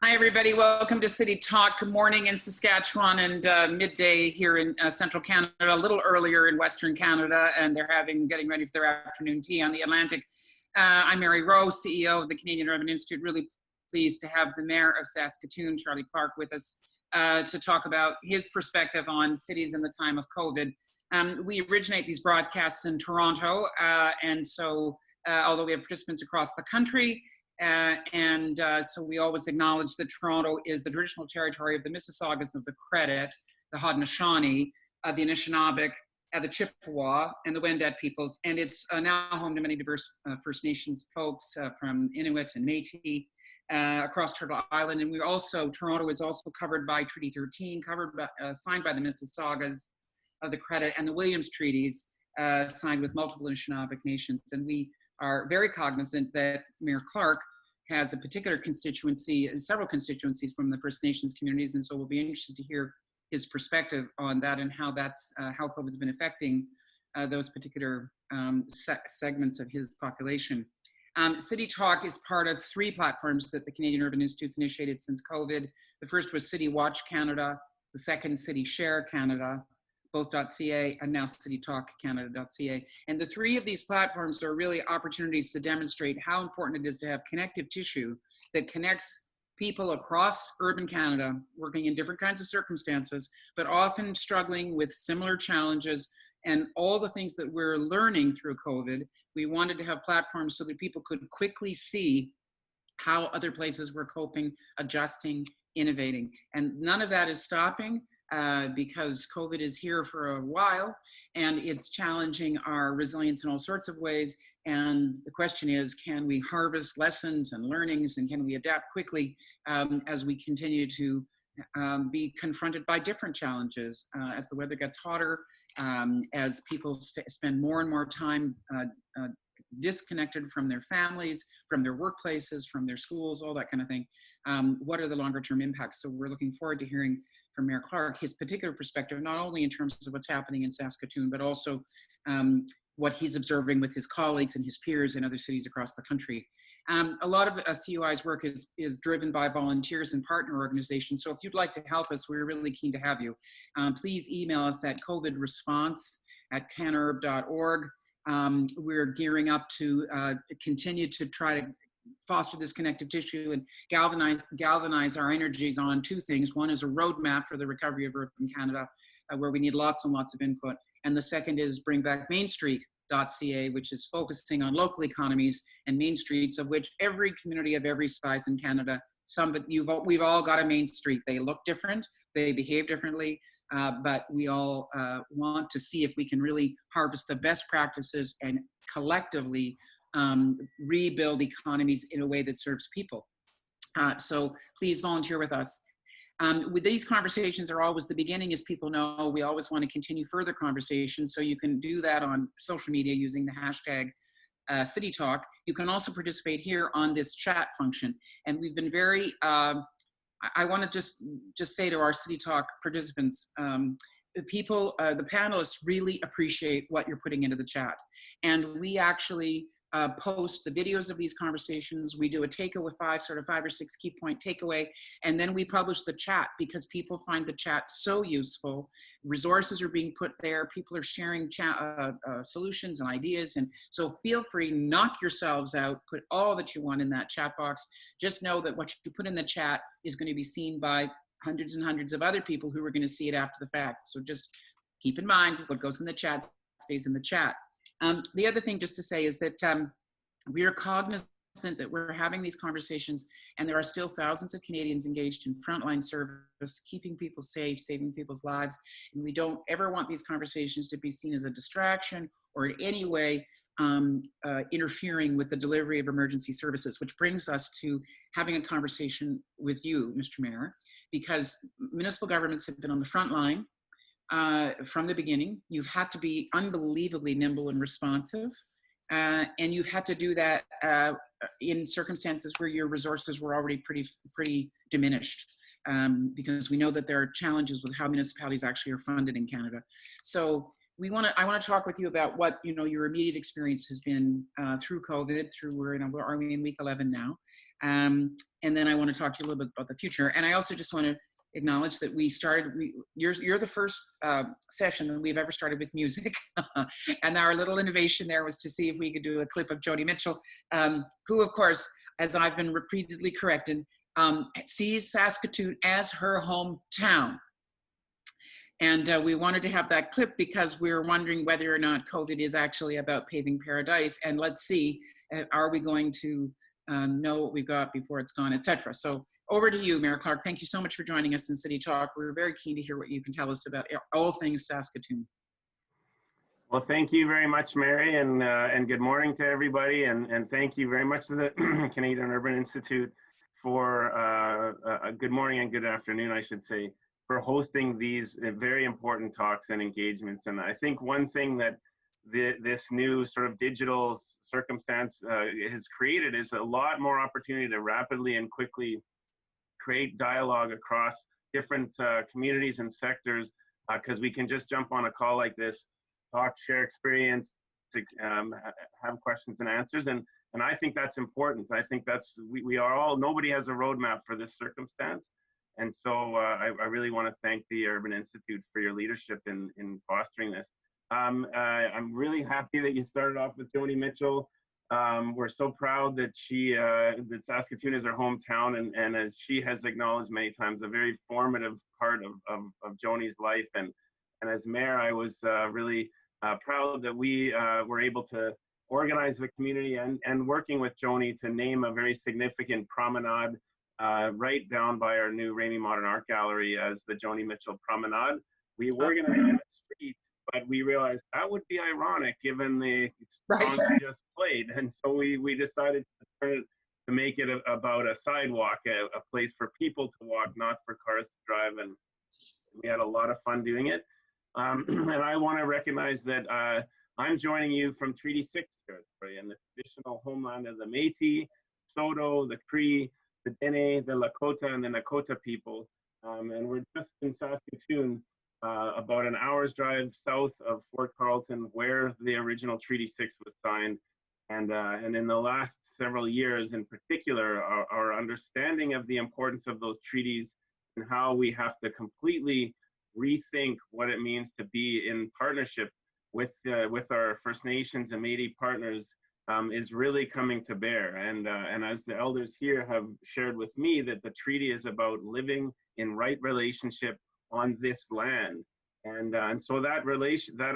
Hi, everybody. Welcome to City Talk. Good morning in Saskatchewan and midday here in central Canada, a little earlier in Western Canada, and they're getting ready for their afternoon tea on the Atlantic. I'm Mary Rowe, CEO of the Canadian Urban Institute. Really pleased to have the Mayor of Saskatoon, Charlie Clark, with us to talk about his perspective on cities in the time of COVID. We originate these broadcasts in Toronto, and so although we have participants across the country, so we always acknowledge that Toronto is the traditional territory of the Mississaugas of the Credit, the Haudenosaunee, the Anishinaabeg, the Chippewa, and the Wendat peoples. And it's now home to many diverse First Nations folks from Inuit and Métis across Turtle Island. And Toronto is also covered by Treaty 13, signed by the Mississaugas of the Credit, and the Williams Treaties signed with multiple Anishinaabeg nations. And we are very cognizant that Mayor Clark has a particular constituency and several constituencies from the First Nations communities, and so we'll be interested to hear his perspective on that and how how COVID has been affecting those particular segments of his population. City Talk is part of three platforms that the Canadian Urban Institute's initiated since COVID. The first was City Watch Canada, the second City Share Canada, both .ca, and now citytalkcanada.ca. And the three of these platforms are really opportunities to demonstrate how important it is to have connective tissue that connects people across urban Canada, working in different kinds of circumstances, but often struggling with similar challenges and all the things that we're learning through COVID. We wanted to have platforms so that people could quickly see how other places were coping, adjusting, innovating. And none of that is stopping. Because COVID is here for a while and it's challenging our resilience in all sorts of ways. And the question is, can we harvest lessons and learnings, and can we adapt quickly as we continue to be confronted by different challenges as the weather gets hotter, as people spend more and more time disconnected from their families, from their workplaces, from their schools, all that kind of thing. What are the longer term impacts? So we're looking forward to hearing from Mayor Clark his particular perspective, not only in terms of what's happening in Saskatoon, but also what he's observing with his colleagues and his peers in other cities across the country. A lot of CUI's work is driven by volunteers and partner organizations. So if you'd like to help us, we're really keen to have you. Please email us at covidresponse@canurb.org. We're gearing up to continue to try to foster this connective tissue and galvanize our energies on two things. One is a roadmap for the recovery of urban Canada, where we need lots and lots of input. And the second is bring back mainstreet.ca, which is focusing on local economies and main streets, of which every community of every size in Canada, we've all got a main street. They look different, they behave differently, but we all want to see if we can really harvest the best practices and collectively rebuild economies in a way that serves people. So please volunteer with us. With these conversations are always the beginning, as people know. We always want to continue further conversations, so you can do that on social media using the hashtag City Talk. You can also participate here on this chat function. And we've been very, I want to just say to our City Talk participants, the panelists really appreciate what you're putting into the chat. And we actually post the videos of these conversations. We do a takeaway, five or six key point takeaway, and then we publish the chat because people find the chat so useful. Resources are being put there. People are sharing solutions and ideas. And so feel free, knock yourselves out, put all that you want in that chat box. Just know that what you put in the chat is going to be seen by hundreds and hundreds of other people who are going to see it after the fact. So just keep in mind, what goes in the chat stays in the chat. The other thing just to say is that we are cognizant that we're having these conversations, and there are still thousands of Canadians engaged in frontline service, keeping people safe, saving people's lives. And we don't ever want these conversations to be seen as a distraction or in any way interfering with the delivery of emergency services, which brings us to having a conversation with you, Mr. Mayor, because municipal governments have been on the front line from the beginning. You've had to be unbelievably nimble and responsive, and you've had to do that in circumstances where your resources were already pretty diminished, because we know that there are challenges with how municipalities actually are funded in Canada. So I want to talk with you about what, your immediate experience has been through COVID, are we in week 11 now? And then I want to talk to you a little bit about the future. And I also just want to acknowledge that you're the first session that we've ever started with music. And our little innovation there was to see if we could do a clip of Jody Mitchell, who, of course, as I've been repeatedly corrected, sees Saskatoon as her hometown. And we wanted to have that clip because we were wondering whether or not COVID is actually about paving paradise. And let's see, are we going to know what we've got before it's gone, et cetera. So over to you, Mayor Clark. Thank you so much for joining us in City Talk. We're very keen to hear what you can tell us about all things Saskatoon. Well, thank you very much, Mary, and good morning to everybody. And thank you very much to the Canadian Urban Institute for a good morning and good afternoon, I should say, for hosting these very important talks and engagements. And I think one thing that this new sort of digital circumstance has created is a lot more opportunity to rapidly and quickly create dialogue across different communities and sectors, because we can just jump on a call like this, talk, share experience, to have questions and answers. And I think that's important. I think we are all, nobody has a roadmap for this circumstance. And so I really want to thank the Urban Institute for your leadership in fostering this. I'm really happy that you started off with Jody Mitchell. We're so proud that that Saskatoon is her hometown, and as she has acknowledged many times, a very formative part of Joni's life. And as mayor, I was really proud that we were able to organize the community and working with Joni to name a very significant promenade right down by our new Ramey Modern Art Gallery as the Jody Mitchell Promenade. We organized the street, but we realized that would be ironic given the songs we just played. And so we decided to make it about a sidewalk, a place for people to walk, not for cars to drive. And we had a lot of fun doing it. And I want to recognize that I'm joining you from Treaty 6 territory and the traditional homeland of the Métis, Saulteaux, the Cree, the Dene, the Lakota, and the Nakota people. And we're just in Saskatoon, about an hour's drive south of Fort Carlton, where the original Treaty 6 was signed. And in the last several years in particular, our understanding of the importance of those treaties and how we have to completely rethink what it means to be in partnership with our First Nations and Métis partners is really coming to bear. And as the elders here have shared with me, that the treaty is about living in right relationship on this land. And so that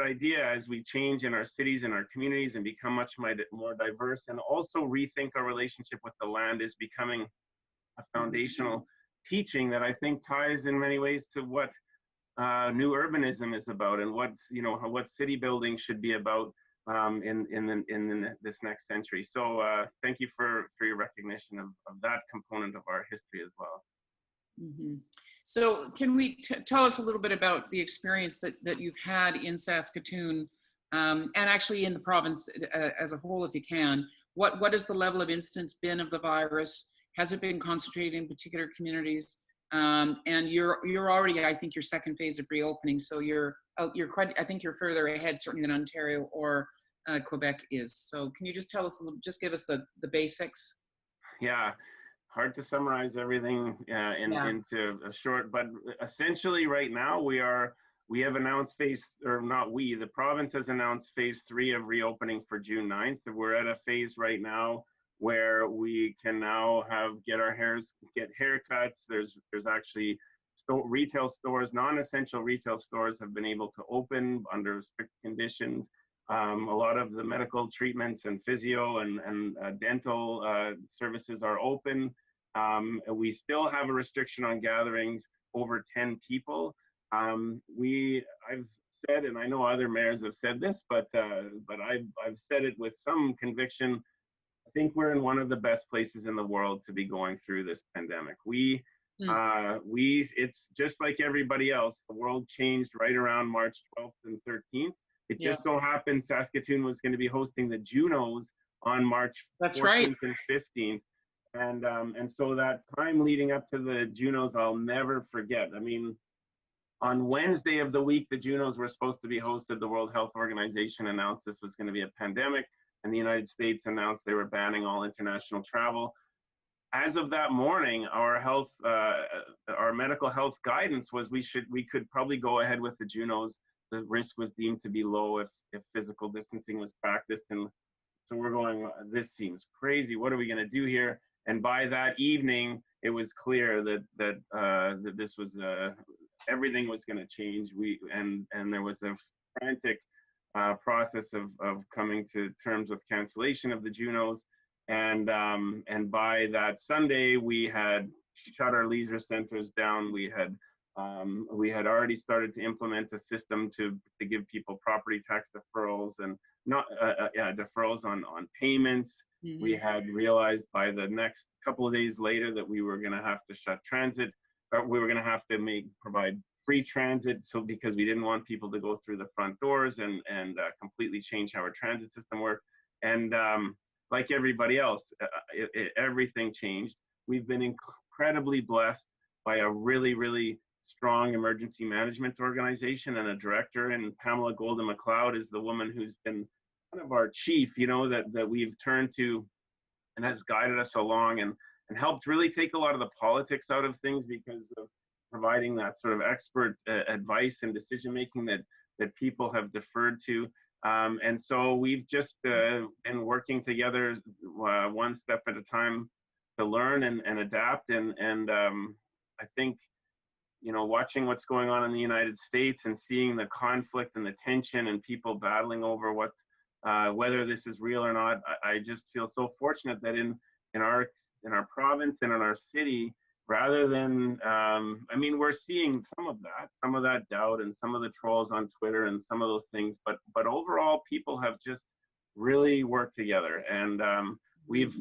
idea, as we change in our cities and our communities and become much more diverse, and also rethink our relationship with the land, is becoming a foundational teaching that I think ties in many ways to what new urbanism is about, and what city building should be about in this next century. So thank you for your recognition of that component of our history as well. Mm-hmm. So can we tell us a little bit about the experience that you've had in Saskatoon, and actually in the province as a whole, if you can? What has the level of incidence been of the virus? Has it been concentrated in particular communities? And you're already, I think, your second phase of reopening, so you're quite, I think you're further ahead certainly than Ontario or Quebec is. So can you just tell us just give us the basics? Yeah, hard to summarize everything into a short, but essentially right now we have announced the province has announced phase 3 of reopening for June 9th. We're at a phase right now where we can now get haircuts. There's actually retail stores, non-essential retail stores have been able to open under strict conditions. A lot of the medical treatments and physio and dental services are open. We still have a restriction on gatherings over 10 people. I've said, and I know other mayors have said this, but I've said it with some conviction. I think we're in one of the best places in the world to be going through this pandemic. It's just like everybody else. The world changed right around March 12th and 13th. It just so happened Saskatoon was going to be hosting the Junos on March 14th and 15th. And so that time leading up to the Junos, I'll never forget. I mean, On Wednesday of the week the Junos were supposed to be hosted, the World Health Organization announced this was going to be a pandemic, and the United States announced they were banning all international travel. As of that morning, our medical health guidance was we could probably go ahead with the Junos. The risk was deemed to be low if physical distancing was practiced, and so we're going, this seems crazy. What are we going to do here? And by that evening, it was clear that this was everything was going to change. And there was a frantic process of coming to terms with cancellation of the Junos. And by that Sunday, we had shut our leisure centers down. We had already started to implement a system to give people property tax deferrals and deferrals on payments. Mm-hmm. We had realized by the next couple of days later that we were going to have to shut transit, or we were going to have to provide free transit, so because we didn't want people to go through the front doors and completely change how our transit system worked. And like everybody else, everything changed. We've been incredibly blessed by a really, really strong emergency management organization and a director, and Pamela Golden McLeod is the woman who's been kind of our chief, that we've turned to and has guided us along and helped really take a lot of the politics out of things because of providing that sort of expert advice and decision making that people have deferred to. And so we've just been working together one step at a time to learn and adapt. And I think, watching what's going on in the United States and seeing the conflict and the tension and people battling over whether this is real or not, I just feel so fortunate that in our province and in our city, rather than, we're seeing some of that doubt and some of the trolls on Twitter and some of those things, but overall people have just really worked together. And we've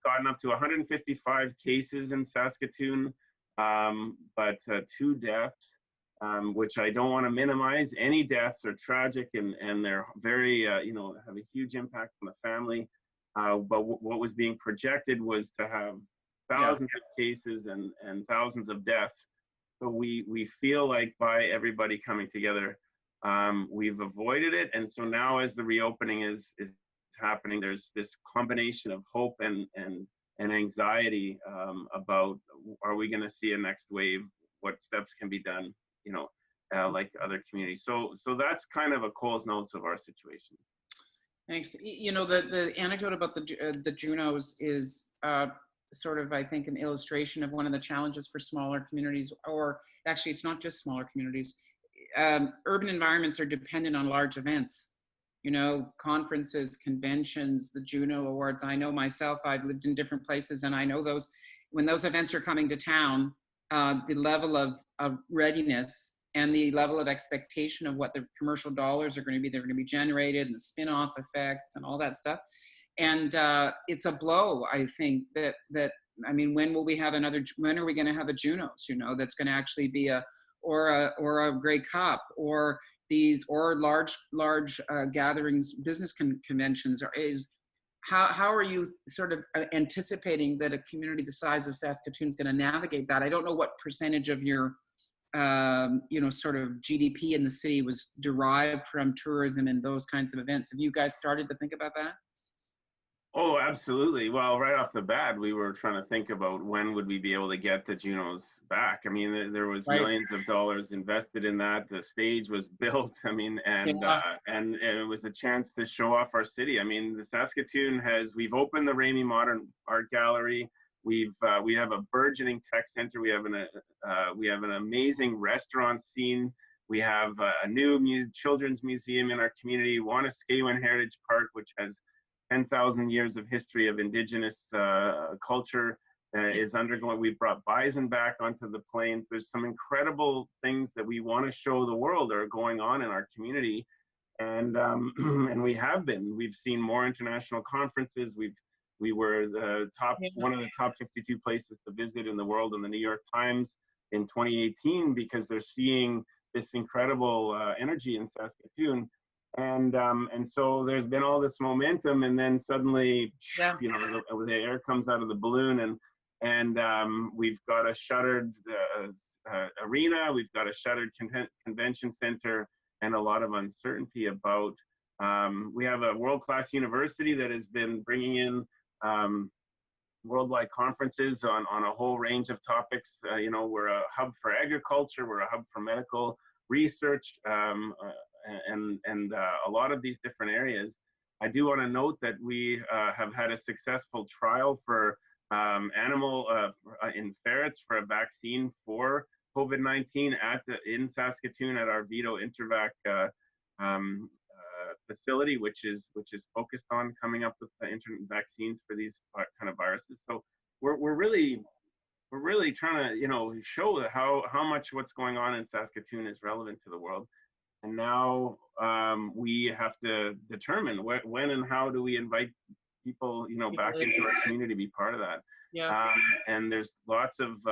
gotten up to 155 cases in Saskatoon, but 2 deaths, which I don't want to minimize. Any deaths are tragic and they're very, have a huge impact on the family. But what was being projected was to have thousands of cases and thousands of deaths. So we feel like by everybody coming together, we've avoided it. And so now as the reopening is happening, there's this combination of hope and anxiety about, are we going to see a next wave? What steps can be done, like other communities? So that's kind of a Coles Notes of our situation. Thanks. The anecdote about the Junos is sort of, I think, an illustration of one of the challenges for smaller communities, or actually it's not just smaller communities. Urban environments are dependent on large events, conferences, conventions, the Juno Awards. I know myself, I've lived in different places, and I know when those events are coming to town, the level of readiness and the level of expectation of what the commercial dollars are going to be, they're going to be generated, and the spin-off effects and all that stuff. And it's a blow, I think, that when are we going to have a Junos, that's going to actually be a Grey Cup, or large gatherings, business conventions, how are you sort of anticipating that a community the size of Saskatoon is going to navigate that? I don't know what percentage of your sort of GDP in the city was derived from tourism and those kinds of events. Have you guys started to think about that? Oh, absolutely. Well, right off the bat, we were trying to think about when would we be able to get the Junos back. There was millions of dollars invested in that. The stage was built. And it was a chance to show off our city. The Saskatoon we've opened the Ramey Modern Art Gallery. We have a burgeoning tech center. We have an amazing restaurant scene. We have a new children's museum in our community, Wanuskewin Heritage Park, which has 10,000 years of history of Indigenous culture is undergoing. We've brought bison back onto the plains. There's some incredible things that we want to show the world are going on in our community, and we have been. We've seen more international conferences. We were one of the top 52 places to visit in the world in the New York Times in 2018 because they're seeing this incredible energy in Saskatoon. And so there's been all this momentum, and then suddenly, the air comes out of the balloon, and we've got a shuttered arena, we've got a shuttered convention center, and a lot of uncertainty about. We have a world-class university that has been bringing in worldwide conferences on a whole range of topics. You know, we're a hub for agriculture, we're a hub for medical research, and a lot of these different areas. I do want to note that we have had a successful trial for in ferrets for a vaccine for COVID-19 in Saskatoon at our Vito Intervac facility, which is focused on coming up with vaccines for these kind of viruses. So we're really trying to, you know, show how much what's going on in Saskatoon is relevant to the world. And now we have to determine when and how do we invite people, you know, back into our community to be part of that. Yeah. And there's lots of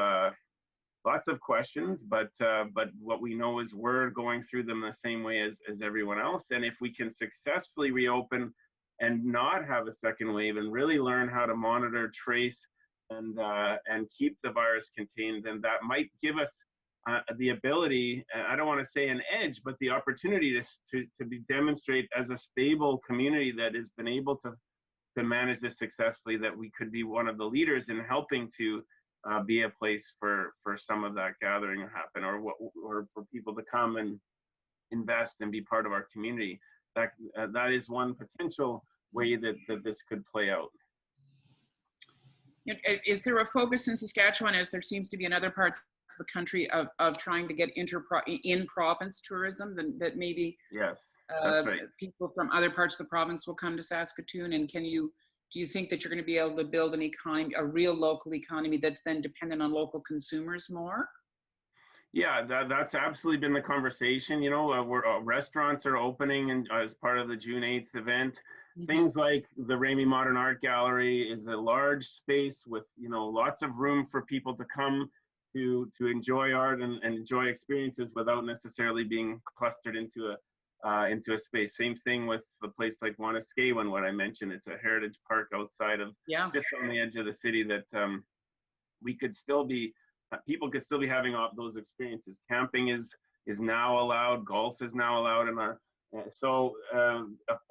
questions, but what we know is we're going through them the same way as everyone else. And if we can successfully reopen and not have a second wave and really learn how to monitor, trace, and keep the virus contained, then that might give us the ability, I don't want to say an edge, but the opportunity to demonstrate as a stable community that has been able to manage this successfully, that we could be one of the leaders in helping to be a place for some of that gathering to happen, or for people to come and invest and be part of our community. That is one potential way that this could play out. Is there a focus in Saskatchewan, as there seems to be in other parts of the country, of trying to get in-province tourism, that maybe yes, that's right. People from other parts of the province will come to Saskatoon? And do you think that you're going to be able to build an economy, a real local economy that's then dependent on local consumers more? Yeah, that's absolutely been the conversation. You know, restaurants are opening and as part of the June 8th event. Mm-hmm. Things like the Ramey Modern Art Gallery is a large space with, you know, lots of room for people to come to enjoy art and enjoy experiences without necessarily being clustered into a space. Same thing with a place like Wanuskewin, what I mentioned. It's a heritage park outside of, just on the edge of the city, that people could still be having those experiences. Camping is now allowed. Golf is now allowed in our. So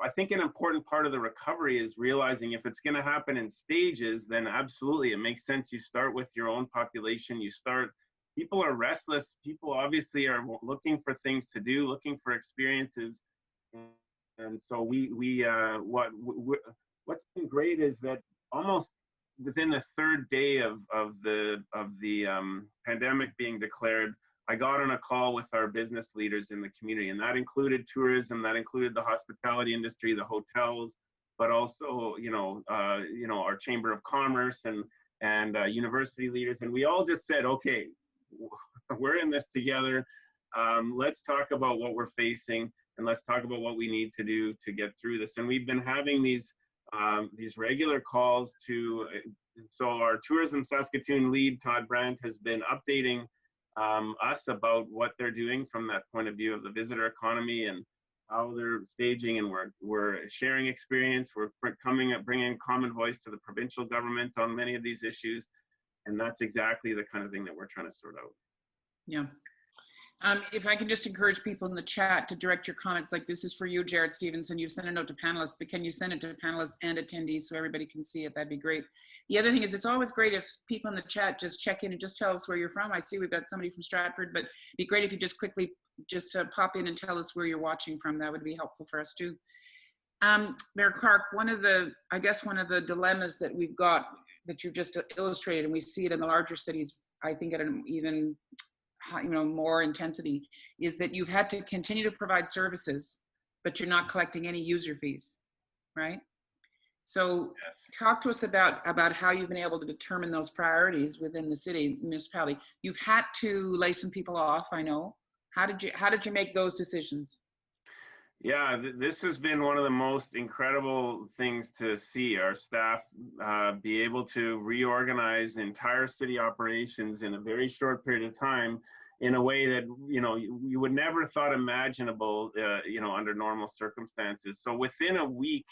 I think an important part of the recovery is realizing if it's going to happen in stages, then absolutely it makes sense. You start with your own population. People are restless. People obviously are looking for things to do, looking for experiences. And so what's been great is that almost within the third day of the pandemic being declared, I got on a call with our business leaders in the community, and that included tourism, that included the hospitality industry, the hotels, but also, our Chamber of Commerce and university leaders. And we all just said, okay, we're in this together. Let's talk about what we're facing, and let's talk about what we need to do to get through this. And we've been having these regular calls so our Tourism Saskatoon lead, Todd Brandt, has been updating us about what they're doing from that point of view of the visitor economy and how they're staging, and we're sharing experience. We're bringing common voice to the provincial government on many of these issues, and that's exactly the kind of thing that we're trying to sort out. Yeah. If I can just encourage people in the chat to direct your comments, like this is for you, Jared Stevenson. You've sent a note to panelists, but can you send it to panelists and attendees so everybody can see it? That'd be great. The other thing is, it's always great if people in the chat just check in and just tell us where you're from. I see we've got somebody from Stratford, but it'd be great if you just quickly pop in and tell us where you're watching from. That would be helpful for us too. Mayor Clark, one of the dilemmas that we've got, that you've just illustrated, and we see it in the larger cities, I think at an even more intensity, is that you've had to continue to provide services, but you're not collecting any user fees, right? So yes. Talk to us about how you've been able to determine those priorities within the city municipality. You've had to lay some people off, I know. How did you make those decisions? Yeah, this has been one of the most incredible things to see our staff be able to reorganize entire city operations in a very short period of time in a way that, you would never thought imaginable, under normal circumstances. So within a week,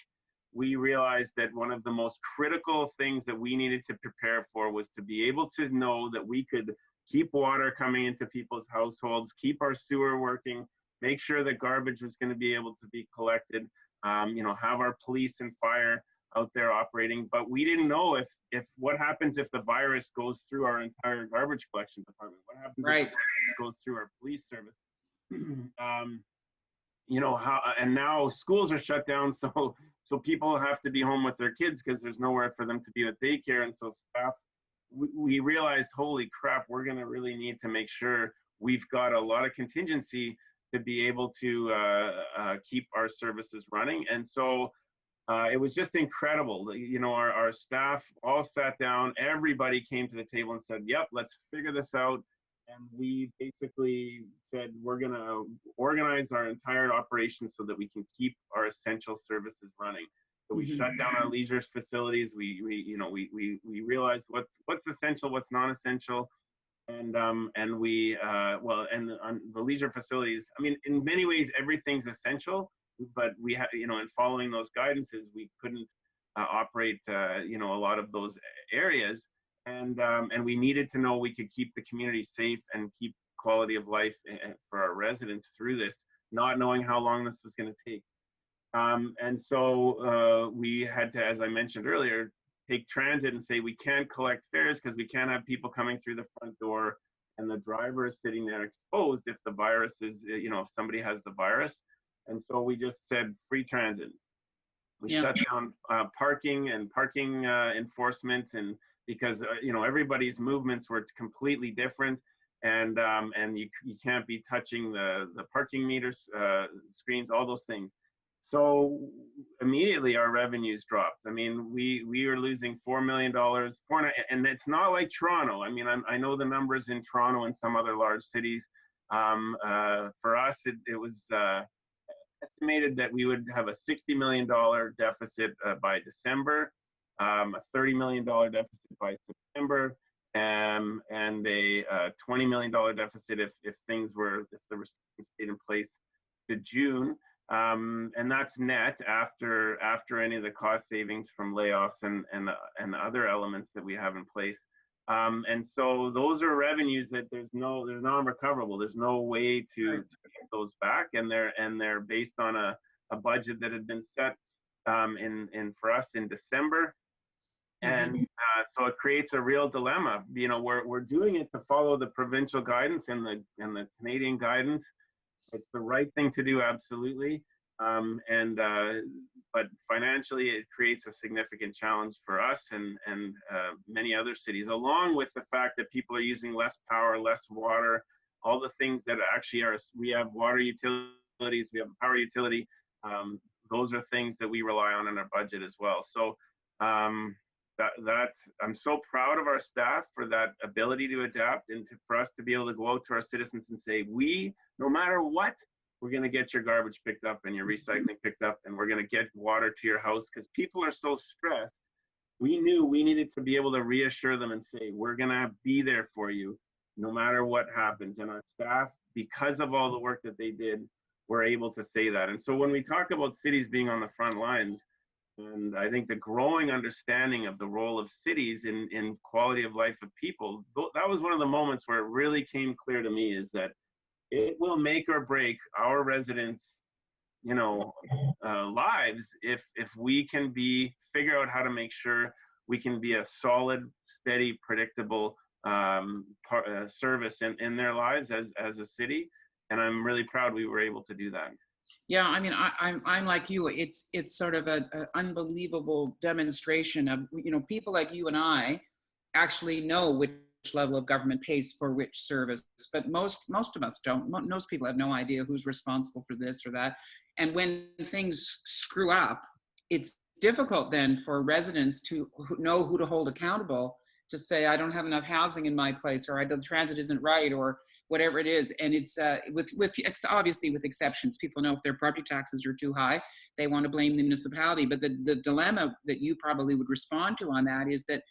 we realized that one of the most critical things that we needed to prepare for was to be able to know that we could keep water coming into people's households, keep our sewer working, make sure that garbage was going to be able to be collected, have our police and fire out there operating. But we didn't know if what happens if the virus goes through our entire garbage collection department? What happens if the virus goes through our police service? And now schools are shut down, so people have to be home with their kids because there's nowhere for them to be at daycare. And so staff, we realized, holy crap, we're going to really need to make sure we've got a lot of contingency to be able to keep our services running. And so it was just incredible. Our staff all sat down, everybody came to the table and said, yep, let's figure this out. And we basically said, we're going to organize our entire operation so that we can keep our essential services running. So we shut down our leisure facilities. We realized what's essential, what's non-essential. And the leisure facilities, I mean, in many ways, everything's essential, but we have, in following those guidances, we couldn't operate, a lot of those areas. And we needed to know we could keep the community safe and keep quality of life for our residents through this, not knowing how long this was going to take. And so we had to, as I mentioned earlier, take transit and say we can't collect fares because we can't have people coming through the front door and the driver is sitting there exposed if the virus is, if somebody has the virus. And so we just said free transit. We shut down parking enforcement, and because everybody's movements were completely different, and you can't be touching the parking meters, screens, all those things. So immediately our revenues dropped. I mean, we were losing $4 million, and it's not like Toronto. I mean, I know the numbers in Toronto and some other large cities. For us, it was estimated that we would have a $60 million deficit by December, a $30 million deficit by September, and a $20 million deficit if the restrictions stayed in place to June. And that's net after any of the cost savings from layoffs and other elements that we have in place. And so those are revenues that they're non-recoverable. There's no way to get those back, and they're based on a budget that had been set for us in December. And so it creates a real dilemma. We're doing it to follow the provincial guidance and the Canadian guidance. It's the right thing to do, absolutely. But financially, it creates a significant challenge for us and many other cities, along with the fact that people are using less power, less water, all the things that actually are. We have water utilities, we have a power utility. Those are things that we rely on in our budget as well. So I'm so proud of our staff for that ability to adapt, and for us to be able to go out to our citizens and say, no matter what, we're going to get your garbage picked up and your recycling picked up, and we're going to get water to your house, because people are so stressed. We knew we needed to be able to reassure them and say, we're going to be there for you no matter what happens. And our staff, because of all the work that they did, were able to say that. And so when we talk about cities being on the front lines, and I think the growing understanding of the role of cities in quality of life of people, that was one of the moments where it really came clear to me, is that it will make or break our residents, lives if we can figure out how to make sure we can be a solid, steady, predictable service in their lives as a city. And I'm really proud we were able to do that. Yeah, I mean, I'm like you. It's sort of an unbelievable demonstration of, people like you and I actually know which level of government pays for which service, but most of us don't. Most people have no idea who's responsible for this or that. And when things screw up, it's difficult then for residents to know who to hold accountable, to say, I don't have enough housing in my place, or the transit isn't right, or whatever it is. And it's obviously with exceptions. People know if their property taxes are too high, they want to blame the municipality. But the dilemma that you probably would respond to on that is that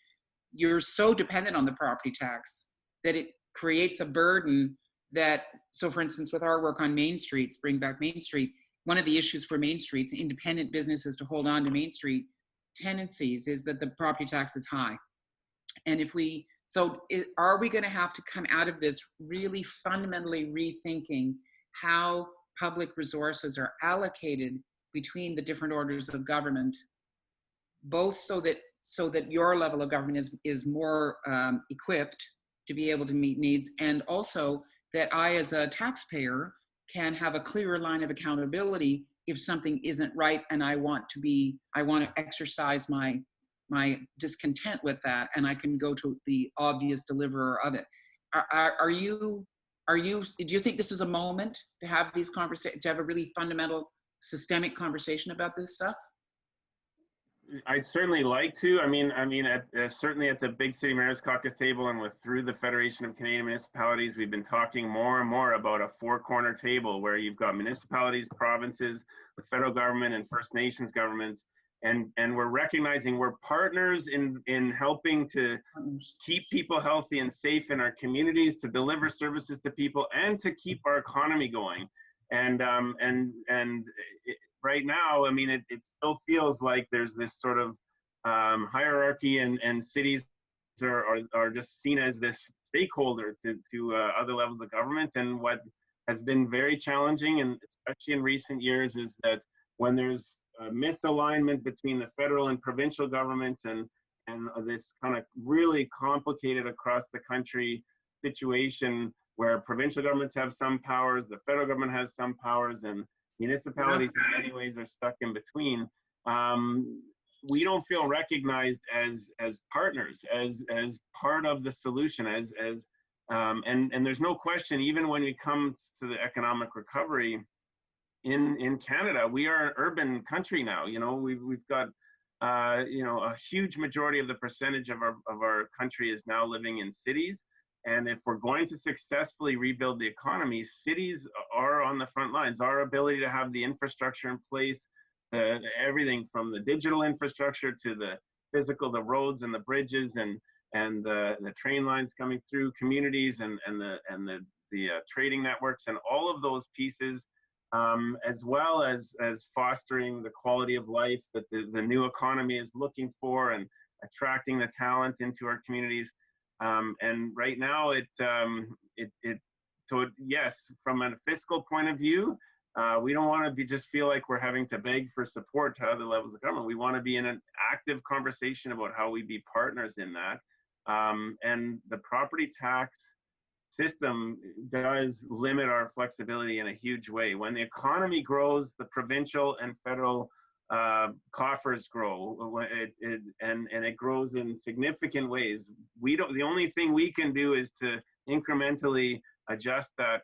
you're so dependent on the property tax that it creates a burden that, so for instance, with our work on Main Streets, Bring Back Main Street, one of the issues for Main Streets, independent businesses to hold on to Main Street tenancies, is that the property tax is high. And if we So are we going to have to come out of this really fundamentally rethinking how public resources are allocated between the different orders of government, both so that your level of government is more equipped to be able to meet needs, and also that I, as a taxpayer, can have a clearer line of accountability if something isn't right, and I want to exercise my discontent with that, and I can go to the obvious deliverer of it. Do you think this is a moment to have these conversations, to have a really fundamental systemic conversation about this stuff? I'd certainly like to. I mean, certainly at the Big City Mayors Caucus table and through the Federation of Canadian Municipalities, we've been talking more and more about a four-corner table where you've got municipalities, provinces, the federal government, and First Nations governments, and we're recognizing we're partners in helping to keep people healthy and safe in our communities, to deliver services to people, and to keep our economy going. Right now, I mean, it still feels like there's this sort of hierarchy, and cities are just seen as this stakeholder to other levels of government. And what has been very challenging, and especially in recent years, is that when there's a misalignment between the federal and provincial governments, and this kind of really complicated across the country situation where provincial governments have some powers, the federal government has some powers, and municipalities in many ways are stuck in between. We don't feel recognized as partners, as part of the solution, and there's no question, even when it comes to the economic recovery in Canada, we are an urban country now. You know, we've got a huge majority of the percentage of our country is now living in cities. And if we're going to successfully rebuild the economy, cities are on the front lines. Our ability to have the infrastructure in place, everything from the digital infrastructure to the physical, the roads and the bridges and the train lines coming through communities, and the trading networks, and all of those pieces, as well as fostering the quality of life that the new economy is looking for, and attracting the talent into our communities. And right now, yes, from a fiscal point of view, we don't want to just feel like we're having to beg for support to other levels of government. We want to be in an active conversation about how we be partners in that. And the property tax system does limit our flexibility in a huge way. When the economy grows, the provincial and federal coffers grow, and it grows in significant ways. The only thing we can do is to incrementally adjust that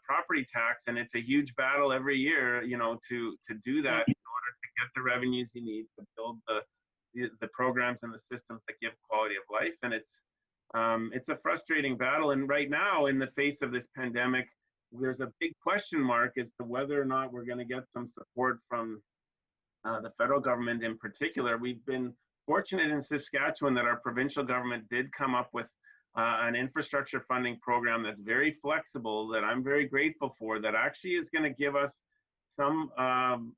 property tax, and it's a huge battle every year, to do that in order to get the revenues you need to build the programs and the systems that give quality of life. And it's a frustrating battle. And right now, in the face of this pandemic, there's a big question mark as to whether or not we're going to get some support from the federal government in particular. We've been fortunate in Saskatchewan that our provincial government did come up with an infrastructure funding program that's very flexible, that I'm very grateful for, that actually is going to give us some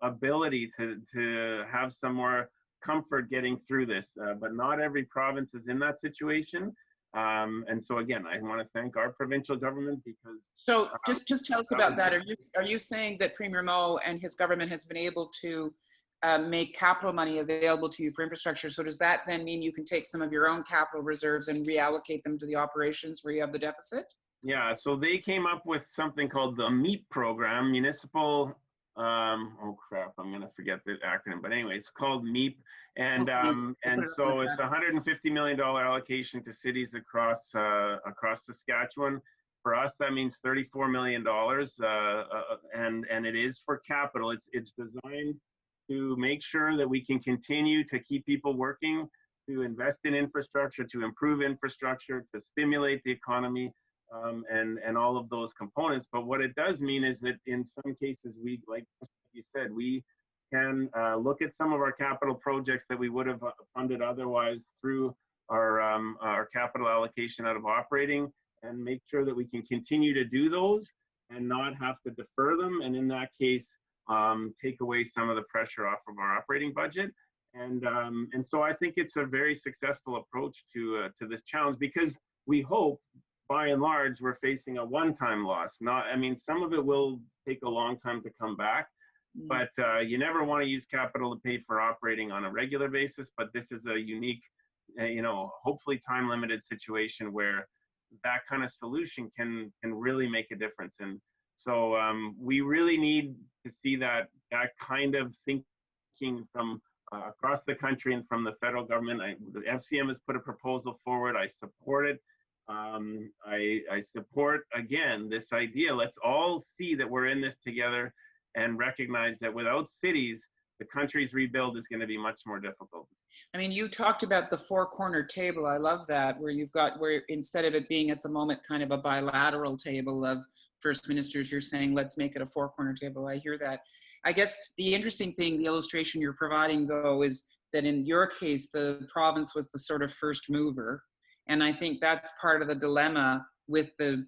ability to have some more comfort getting through this. But not every province is in that situation. And so again, I want to thank our provincial government, because so just tell us about that. Are you saying that Premier Rowe and his government has been able to make capital money available to you for infrastructure? So does that then mean you can take some of your own capital reserves and reallocate them to the operations where you have the deficit? Yeah, so they came up with something called the MEEP program, municipal, oh crap, I'm gonna forget the acronym, but anyway, it's called MEEP. And so it's a $150 million allocation to cities across Saskatchewan. For us, that means $34 million, and it is for capital. It's designed to make sure that we can continue to keep people working, to invest in infrastructure, to improve infrastructure, to stimulate the economy, and all of those components. But what it does mean is that in some cases, like you said, we can look at some of our capital projects that we would have funded otherwise through our capital allocation out of operating, and make sure that we can continue to do those and not have to defer them. And in that case, take away some of the pressure off of our operating budget. And so I think it's a very successful approach to this challenge, because we hope, by and large, we're facing a one-time loss. Not, I mean, some of it will take a long time to come back, but you never want to use capital to pay for operating on a regular basis. But this is a unique, hopefully time-limited situation where that kind of solution can really make a difference. And so we really need to see that kind of thinking from across the country and from the federal government. The FCM has put a proposal forward. I support it. I support, again, this idea. Let's all see that we're in this together and recognize that without cities, the country's rebuild is going to be much more difficult. I mean, you talked about the four-corner table. I love that, where instead of it being at the moment kind of a bilateral table of first ministers, you're saying, let's make it a four-corner table. I hear that. I guess the interesting thing, the illustration you're providing, though, is that in your case, the province was the sort of first mover. And I think that's part of the dilemma with the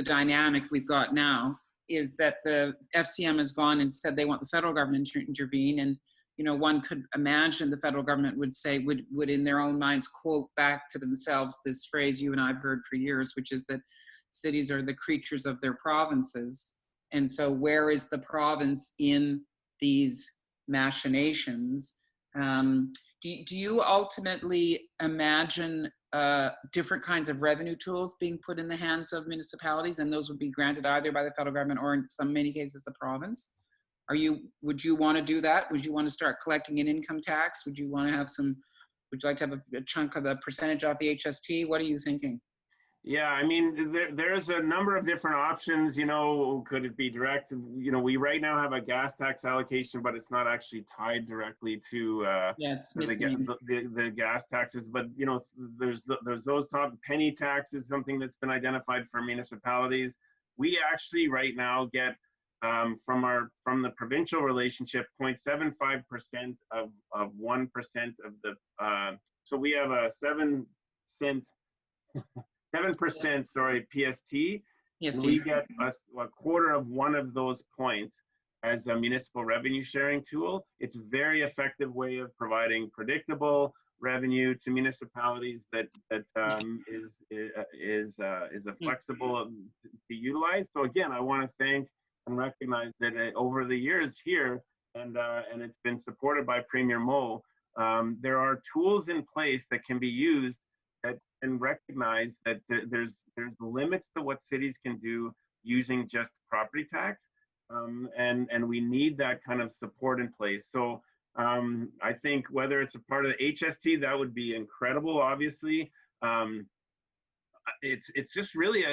dynamic we've got now, is that the FCM has gone and said they want the federal government to intervene. And, one could imagine the federal government would say, would in their own minds quote back to themselves this phrase you and I've heard for years, which is that cities are the creatures of their provinces. And so where is the province in these machinations? Do you ultimately imagine different kinds of revenue tools being put in the hands of municipalities, and those would be granted either by the federal government or in many cases the province? Would you want to do that? Would you want to start collecting an income tax? Would you want to have would you like to have a chunk of the percentage off the HST? What are you thinking? Yeah, I mean, there's a number of different options. Could it be direct? We right now have a gas tax allocation, but it's not actually tied directly to the gas taxes. But there's those top penny taxes, something that's been identified for municipalities. We actually right now get from the provincial relationship 0.75% of 1% of the. So we have a 7% PST, and we get a quarter of one of those points as a municipal revenue sharing tool. It's a very effective way of providing predictable revenue to municipalities that is a flexible to utilize. So again, I want to thank and recognize that over the years here, and it's been supported by Premier Moe, there are tools in place that can be used that and recognize that there's limits to what cities can do using just property tax, and we need that kind of support in place. So I think whether it's a part of the HST, that would be incredible. Obviously, it's just really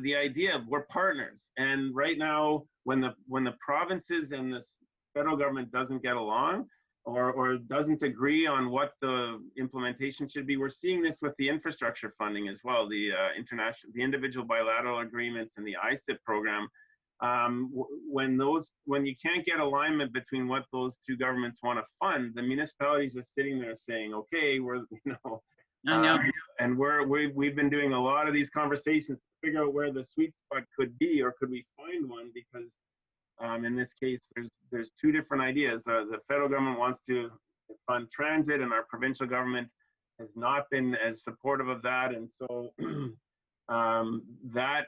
the idea of we're partners, and right now when the provinces and the federal government doesn't get along, or doesn't agree on what the implementation should be. We're seeing this with the infrastructure funding as well, the individual bilateral agreements and the ISIP program. When you can't get alignment between what those two governments want to fund, the municipalities are sitting there saying, okay, I know. And we've been doing a lot of these conversations to figure out where the sweet spot could be, or could we find one, because in this case, there's two different ideas. The federal government wants to fund transit, and our provincial government has not been as supportive of that. And so that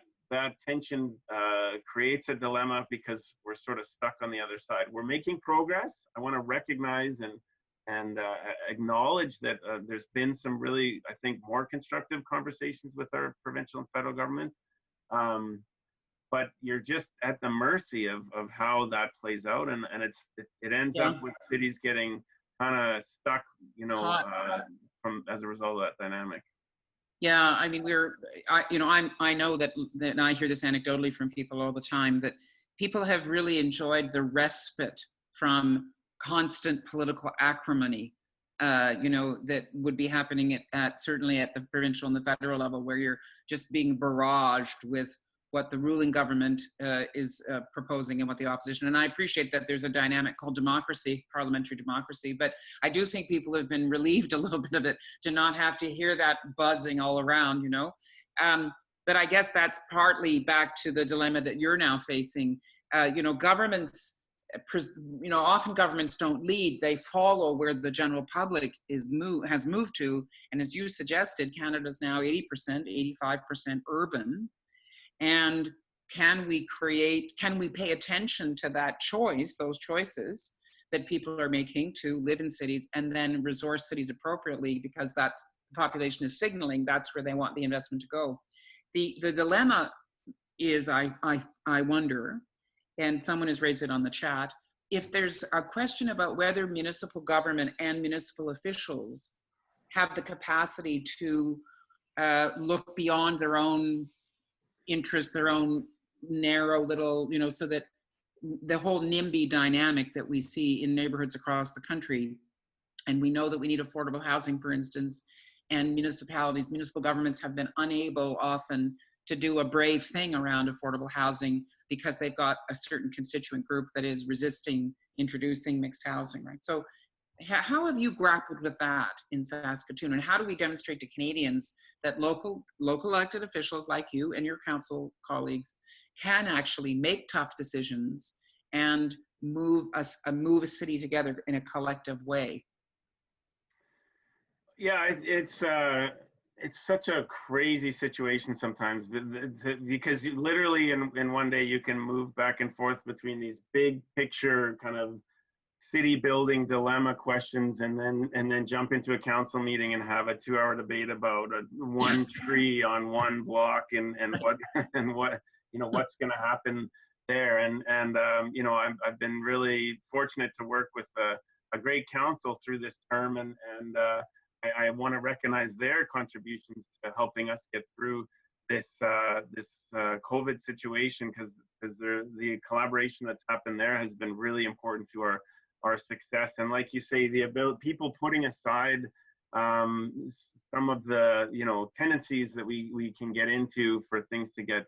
tension creates a dilemma, because we're sort of stuck on the other side. We're making progress. I want to recognize and acknowledge that there's been some really, I think, more constructive conversations with our provincial and federal government. But you're just at the mercy of how that plays out, and it ends up with cities getting kind of stuck, as a result of that dynamic. Yeah, I mean, I know that and I hear this anecdotally from people all the time, that people have really enjoyed the respite from constant political acrimony, that would be happening at certainly at the provincial and the federal level, where you're just being barraged with what the ruling government is proposing and what the opposition. And I appreciate that there's a dynamic called democracy, parliamentary democracy, but I do think people have been relieved a little bit of it to not have to hear that buzzing all around, But I guess that's partly back to the dilemma that you're now facing. Governments often governments don't lead, they follow where the general public has moved to. And as you suggested, Canada's now 80%, 85% urban. And can we pay attention to that choice, those choices that people are making to live in cities, and then resource cities appropriately, because that's the population is signaling that's where they want the investment to go. The dilemma is, I wonder, and someone has raised it on the chat, if there's a question about whether municipal government and municipal officials have the capacity to look beyond their own interests, their own narrow little, so that the whole NIMBY dynamic that we see in neighborhoods across the country, and we know that we need affordable housing, for instance, and municipal governments have been unable often to do a brave thing around affordable housing because they've got a certain constituent group that is resisting introducing mixed housing, right? So how have you grappled with that in Saskatoon, and how do we demonstrate to Canadians that local elected officials like you and your council colleagues can actually make tough decisions and move a city together in a collective way? Yeah, it's such a crazy situation sometimes, because literally in one day you can move back and forth between these big picture kind of city building dilemma questions, and then jump into a council meeting and have a 2-hour debate about one tree on one block and what and what what's going to happen there. And I've been really fortunate to work with a great council through this term, and I want to recognize their contributions to helping us get through this COVID situation, because the collaboration that's happened there has been really important to our success. And like you say, people putting aside some of the tendencies that we can get into for things to get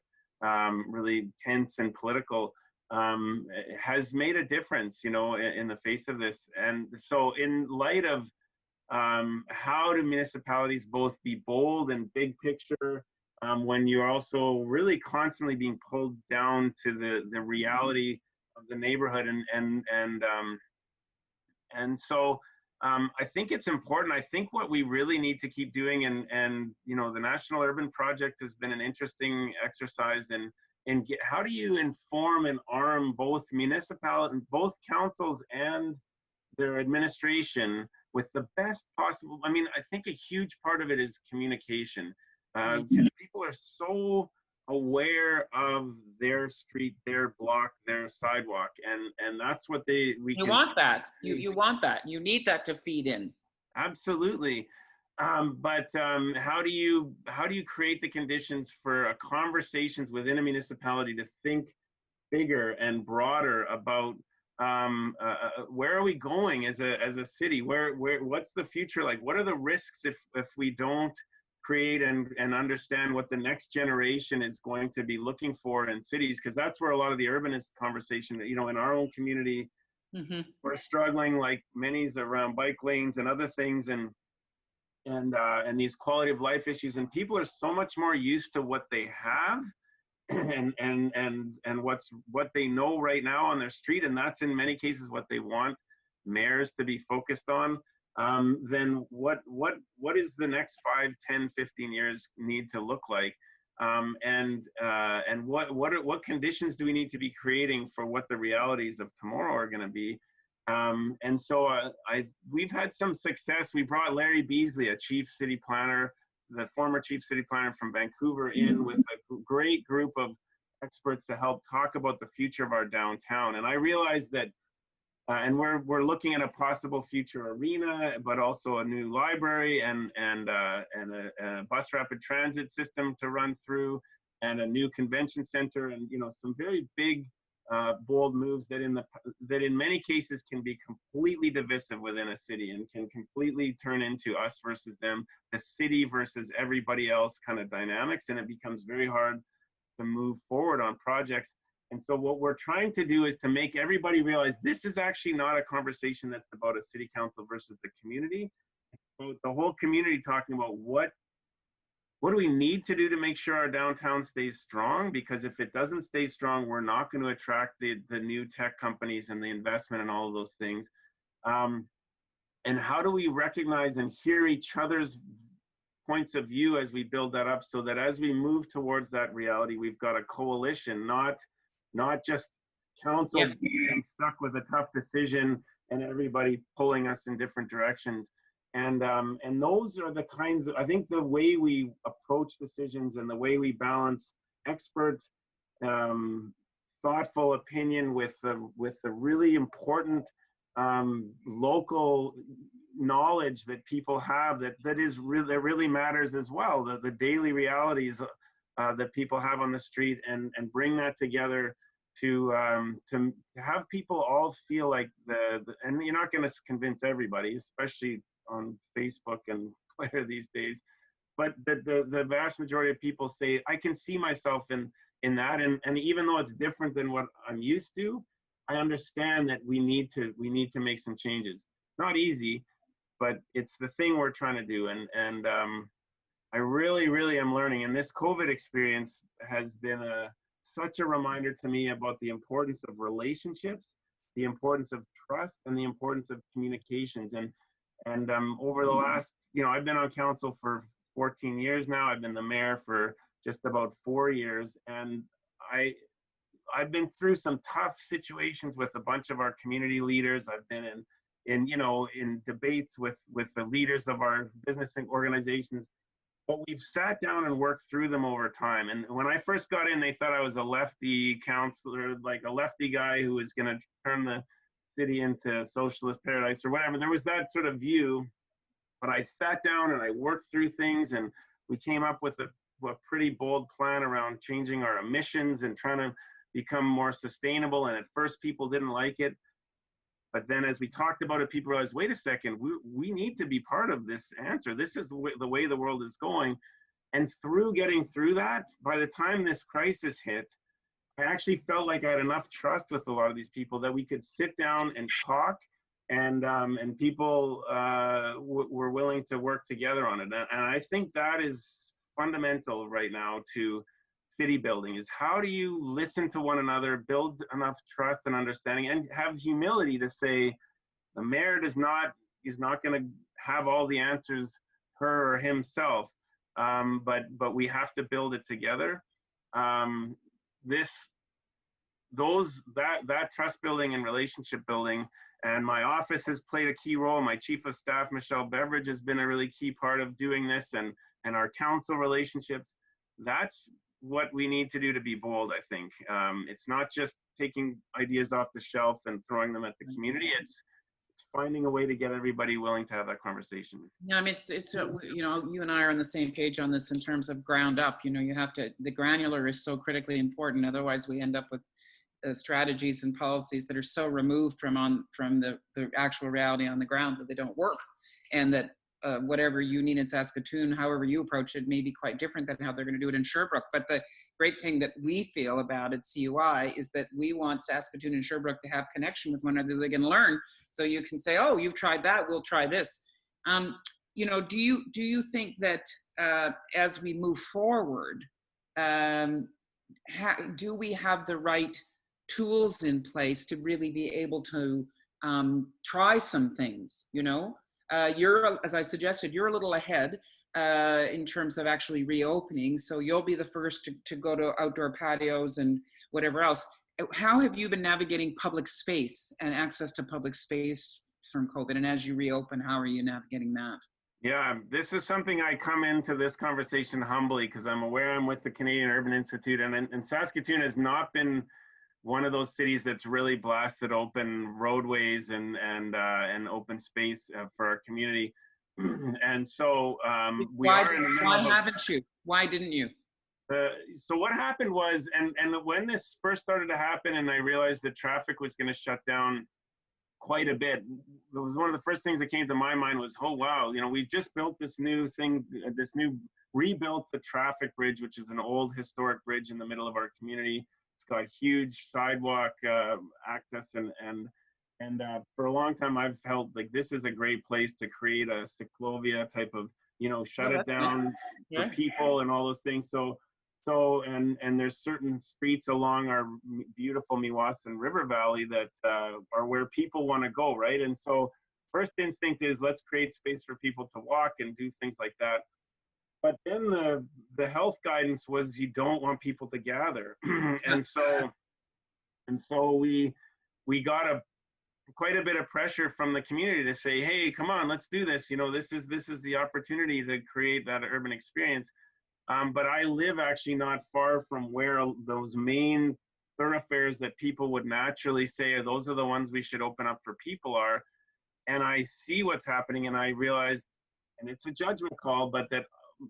really tense and political has made a difference in the face of this. And so in light of how do municipalities both be bold and big picture when you're also really constantly being pulled down to the reality of the neighborhood, and so I think it's important. I think what we really need to keep doing, and the National Urban Project has been an interesting exercise in how do you inform and arm both municipalities, both councils and their administration with the best possible. I mean, I think a huge part of it is communication, because people are so aware of their street, their block, their sidewalk, and that's what you want that. You want that. You need that to feed in. Absolutely. But how do you create the conditions for conversations within a municipality to think bigger and broader about where are we going as a city? What's the future like? What are the risks if we don't create and understand what the next generation is going to be looking for in cities? Because that's where a lot of the urbanist conversation, in our own community, we're struggling, like many's, around bike lanes and other things, and these quality of life issues, and people are so much more used to what they have and what they know right now on their street, and that's in many cases what they want mayors to be focused on. Then what is the next 5, 10, 15 years need to look like? And what conditions do we need to be creating for what the realities of tomorrow are going to be? And so we've had some success. We brought Larry Beasley, a chief city planner, the former chief city planner from Vancouver, in with a great group of experts to help talk about the future of our downtown. And I realized that and we're looking at a possible future arena, but also a new library and a bus rapid transit system to run through, and a new convention center, and some very big, bold moves that in many cases can be completely divisive within a city and can completely turn into us versus them, the city versus everybody else kind of dynamics, and it becomes very hard to move forward on projects. And so what we're trying to do is to make everybody realize this is actually not a conversation that's about a city council versus the community. It's about the whole community talking about what what do we need to do to make sure our downtown stays strong? Because if it doesn't stay strong, we're not going to attract the new tech companies and the investment and all of those things. And how do we recognize and hear each other's points of view as we build that up, so that as we move towards that reality, we've got a coalition, not just council being stuck with a tough decision and everybody pulling us in different directions. And those are the kinds of, I think the way we approach decisions and the way we balance expert, thoughtful opinion with the really important local knowledge that people have, that really matters as well, the daily realities that people have on the street, and bring that together to have people all feel like and you're not going to convince everybody, especially on Facebook and Twitter these days, but the vast majority of people say, I can see myself in that, and even though it's different than what I'm used to, I understand that we need to make some changes. Not easy, but it's the thing we're trying to do. And I really am learning. And this COVID experience has been such a reminder to me about the importance of relationships, the importance of trust, and the importance of communications. And over the last, I've been on council for 14 years now. I've been the mayor for just about 4 years. And I've been through some tough situations with a bunch of our community leaders. I've been in debates with the leaders of our business organizations, but we've sat down and worked through them over time. And when I first got in, they thought I was a lefty councillor, like a lefty guy who was going to turn the city into a socialist paradise or whatever. There was that sort of view, but I sat down and I worked through things, and we came up with a pretty bold plan around changing our emissions and trying to become more sustainable. And at first people didn't like it, but then as we talked about it, people realized, wait a second, we need to be part of this answer. This is the way the world is going. And through getting through that, by the time this crisis hit, I actually felt like I had enough trust with a lot of these people that we could sit down and talk, and people were willing to work together on it. And I think that is fundamental right now to city building, is how do you listen to one another, build enough trust and understanding, and have humility to say the mayor is not going to have all the answers, her or himself, but we have to build it together. That trust building and relationship building, and my office has played a key role. My chief of staff, Michelle Beveridge, has been a really key part of doing this, and our council relationships. That's what we need to do to be bold, I think. It's not just taking ideas off the shelf and throwing them at the community. It's finding a way to get everybody willing to have that conversation. Yeah, I mean, you and I are on the same page on this in terms of ground up. You have to, the granular is so critically important. Otherwise, we end up with strategies and policies that are so removed from the actual reality on the ground that they don't work, and that whatever you need in Saskatoon, however you approach it, may be quite different than how they're going to do it in Sherbrooke. But the great thing that we feel about at CUI is that we want Saskatoon and Sherbrooke to have connection with one another. They can learn. So you can say, oh, you've tried that, we'll try this. Do you think that as we move forward, do we have the right tools in place to really be able to try some things? You're, as I suggested, you're a little ahead in terms of actually reopening. So you'll be the first to go to outdoor patios and whatever else. How have you been navigating public space and access to public space from COVID? And as you reopen, how are you navigating that? Yeah, this is something I come into this conversation humbly, because I'm aware I'm with the Canadian Urban Institute, and Saskatoon has not been one of those cities that's really blasted open roadways and open space for our community. And so why haven't you? Why didn't you? So what happened was, and when this first started to happen, and I realized that traffic was going to shut down quite a bit, it was one of the first things that came to my mind was, oh wow, we've just built this new thing, rebuilt the traffic bridge, which is an old historic bridge in the middle of our community. It's got huge sidewalk access, and for a long time I've felt like this is a great place to create a cyclovia type of shut Oh, it that's nice. down for Yeah. people and all those things. And there's certain streets along our beautiful Meewasin River Valley that are where people want to go, right? And so first instinct is let's create space for people to walk and do things like that. But then the health guidance was you don't want people to gather. and so we got quite a bit of pressure from the community to say, hey, come on, let's do this. This is the opportunity to create that urban experience. But I live actually not far from where those main thoroughfares that people would naturally say, those are the ones we should open up for people are. And I see what's happening and I realized, and it's a judgment call, but that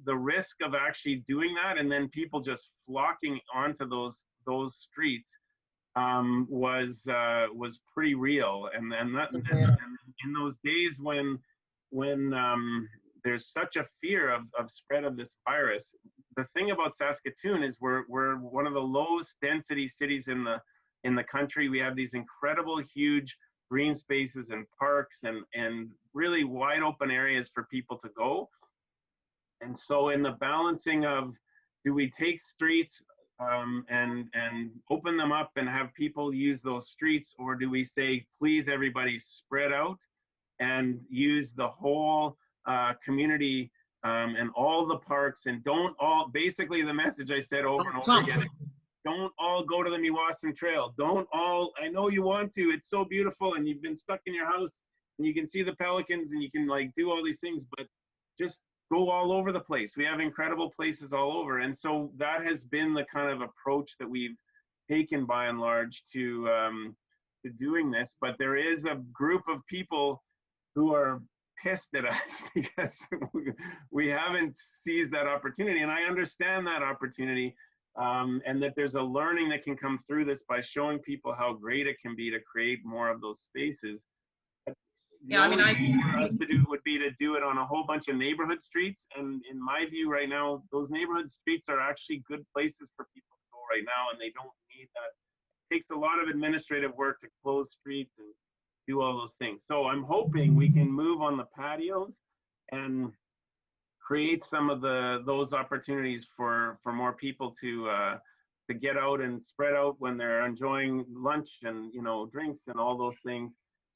the risk of actually doing that and then people just flocking onto those streets was pretty real. And in those days when there's such a fear of spread of this virus, the thing about Saskatoon is we're one of the lowest density cities in the country. We have these incredible huge green spaces and parks and really wide open areas for people to go. And so in the balancing of, do we take streets and open them up and have people use those streets, or do we say, please everybody spread out and use the whole community and all the parks, and don't all, basically the message I said over and over again, don't all go to the Meewasin Trail. Don't all, I know you want to, it's so beautiful and you've been stuck in your house and you can see the pelicans and you can like do all these things, but just go all over the place. We have incredible places all over. And so that has been the kind of approach that we've taken by and large to doing this. But there is a group of people who are pissed at us because we haven't seized that opportunity. And I understand that opportunity, and that there's a learning that can come through this by showing people how great it can be to create more of those spaces. Yeah, I mean, for us to do would be to do it on a whole bunch of neighborhood streets. And in my view right now, those neighborhood streets are actually good places for people to go right now, and they don't need that. It takes a lot of administrative work to close streets and do all those things. So I'm hoping we can move on the patios and create some of those opportunities for more people to get out and spread out when they're enjoying lunch and drinks and all those things.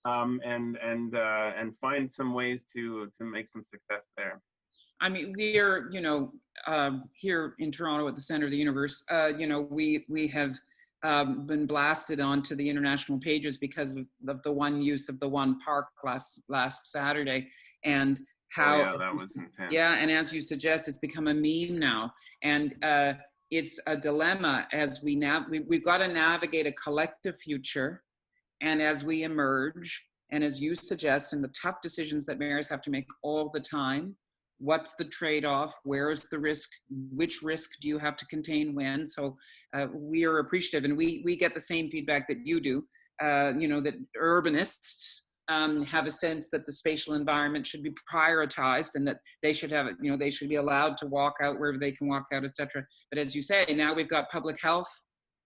And find some ways to make some success there. I mean, we are, here in Toronto at the center of the universe, we have been blasted onto the international pages because of the one use of the one park last Saturday, and how that was intense. Yeah, and as you suggest, it's become a meme now, and it's a dilemma as we've got to navigate a collective future. And as we emerge, and as you suggest, and the tough decisions that mayors have to make all the time, what's the trade-off? Where is the risk? Which risk do you have to contain when? So we are appreciative, and we get the same feedback that you do, that urbanists have a sense that the spatial environment should be prioritized and that they should have, they should be allowed to walk out wherever they can walk out, etc. But as you say, now we've got public health,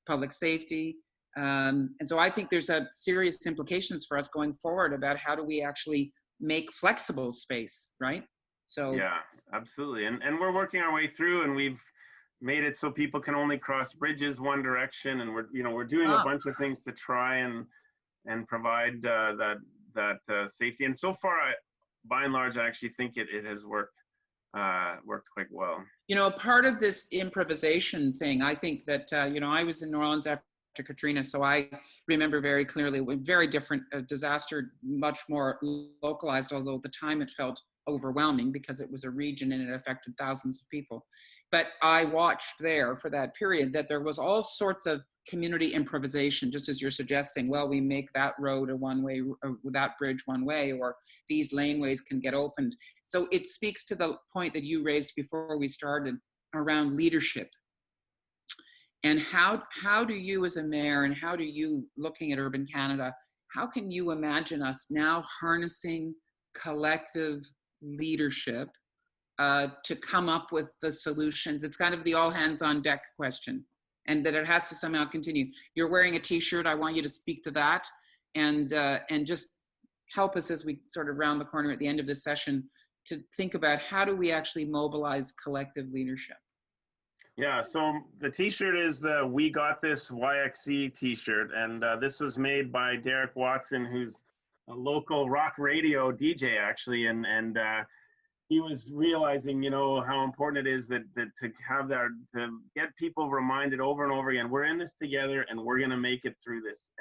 public safety, and so I think there's a serious implications for us going forward about how do we actually make flexible space, right? So yeah, absolutely. And we're working our way through, and we've made it so people can only cross bridges one direction, and we're doing a bunch of things to try and provide that safety. And so far, by and large, I actually think it has worked quite well. A part of this improvisation thing, I think that I was in New Orleans after Katrina, so I remember very clearly, very different disaster, much more localized, although at the time it felt overwhelming because it was a region and it affected thousands of people. But I watched there for that period that there was all sorts of community improvisation, just as you're suggesting, well, we make that road a one-way, that bridge one way, or these laneways can get opened. So it speaks to the point that you raised before we started around leadership. And how do you as a mayor, and how do you, looking at Urban Canada, how can you imagine us now harnessing collective leadership to come up with the solutions? It's kind of the all hands on deck question, and that it has to somehow continue. You're wearing a t-shirt, I want you to speak to that, and just help us as we sort of round the corner at the end of this session to think about how do we actually mobilize collective leadership? Yeah, so the t-shirt is the We Got This YXC t-shirt, and this was made by Derek Watson, who's a local rock radio DJ actually, and he was realizing, you know, how important it is that to have that, to get people reminded over and over again, we're in this together and we're going to make it through this.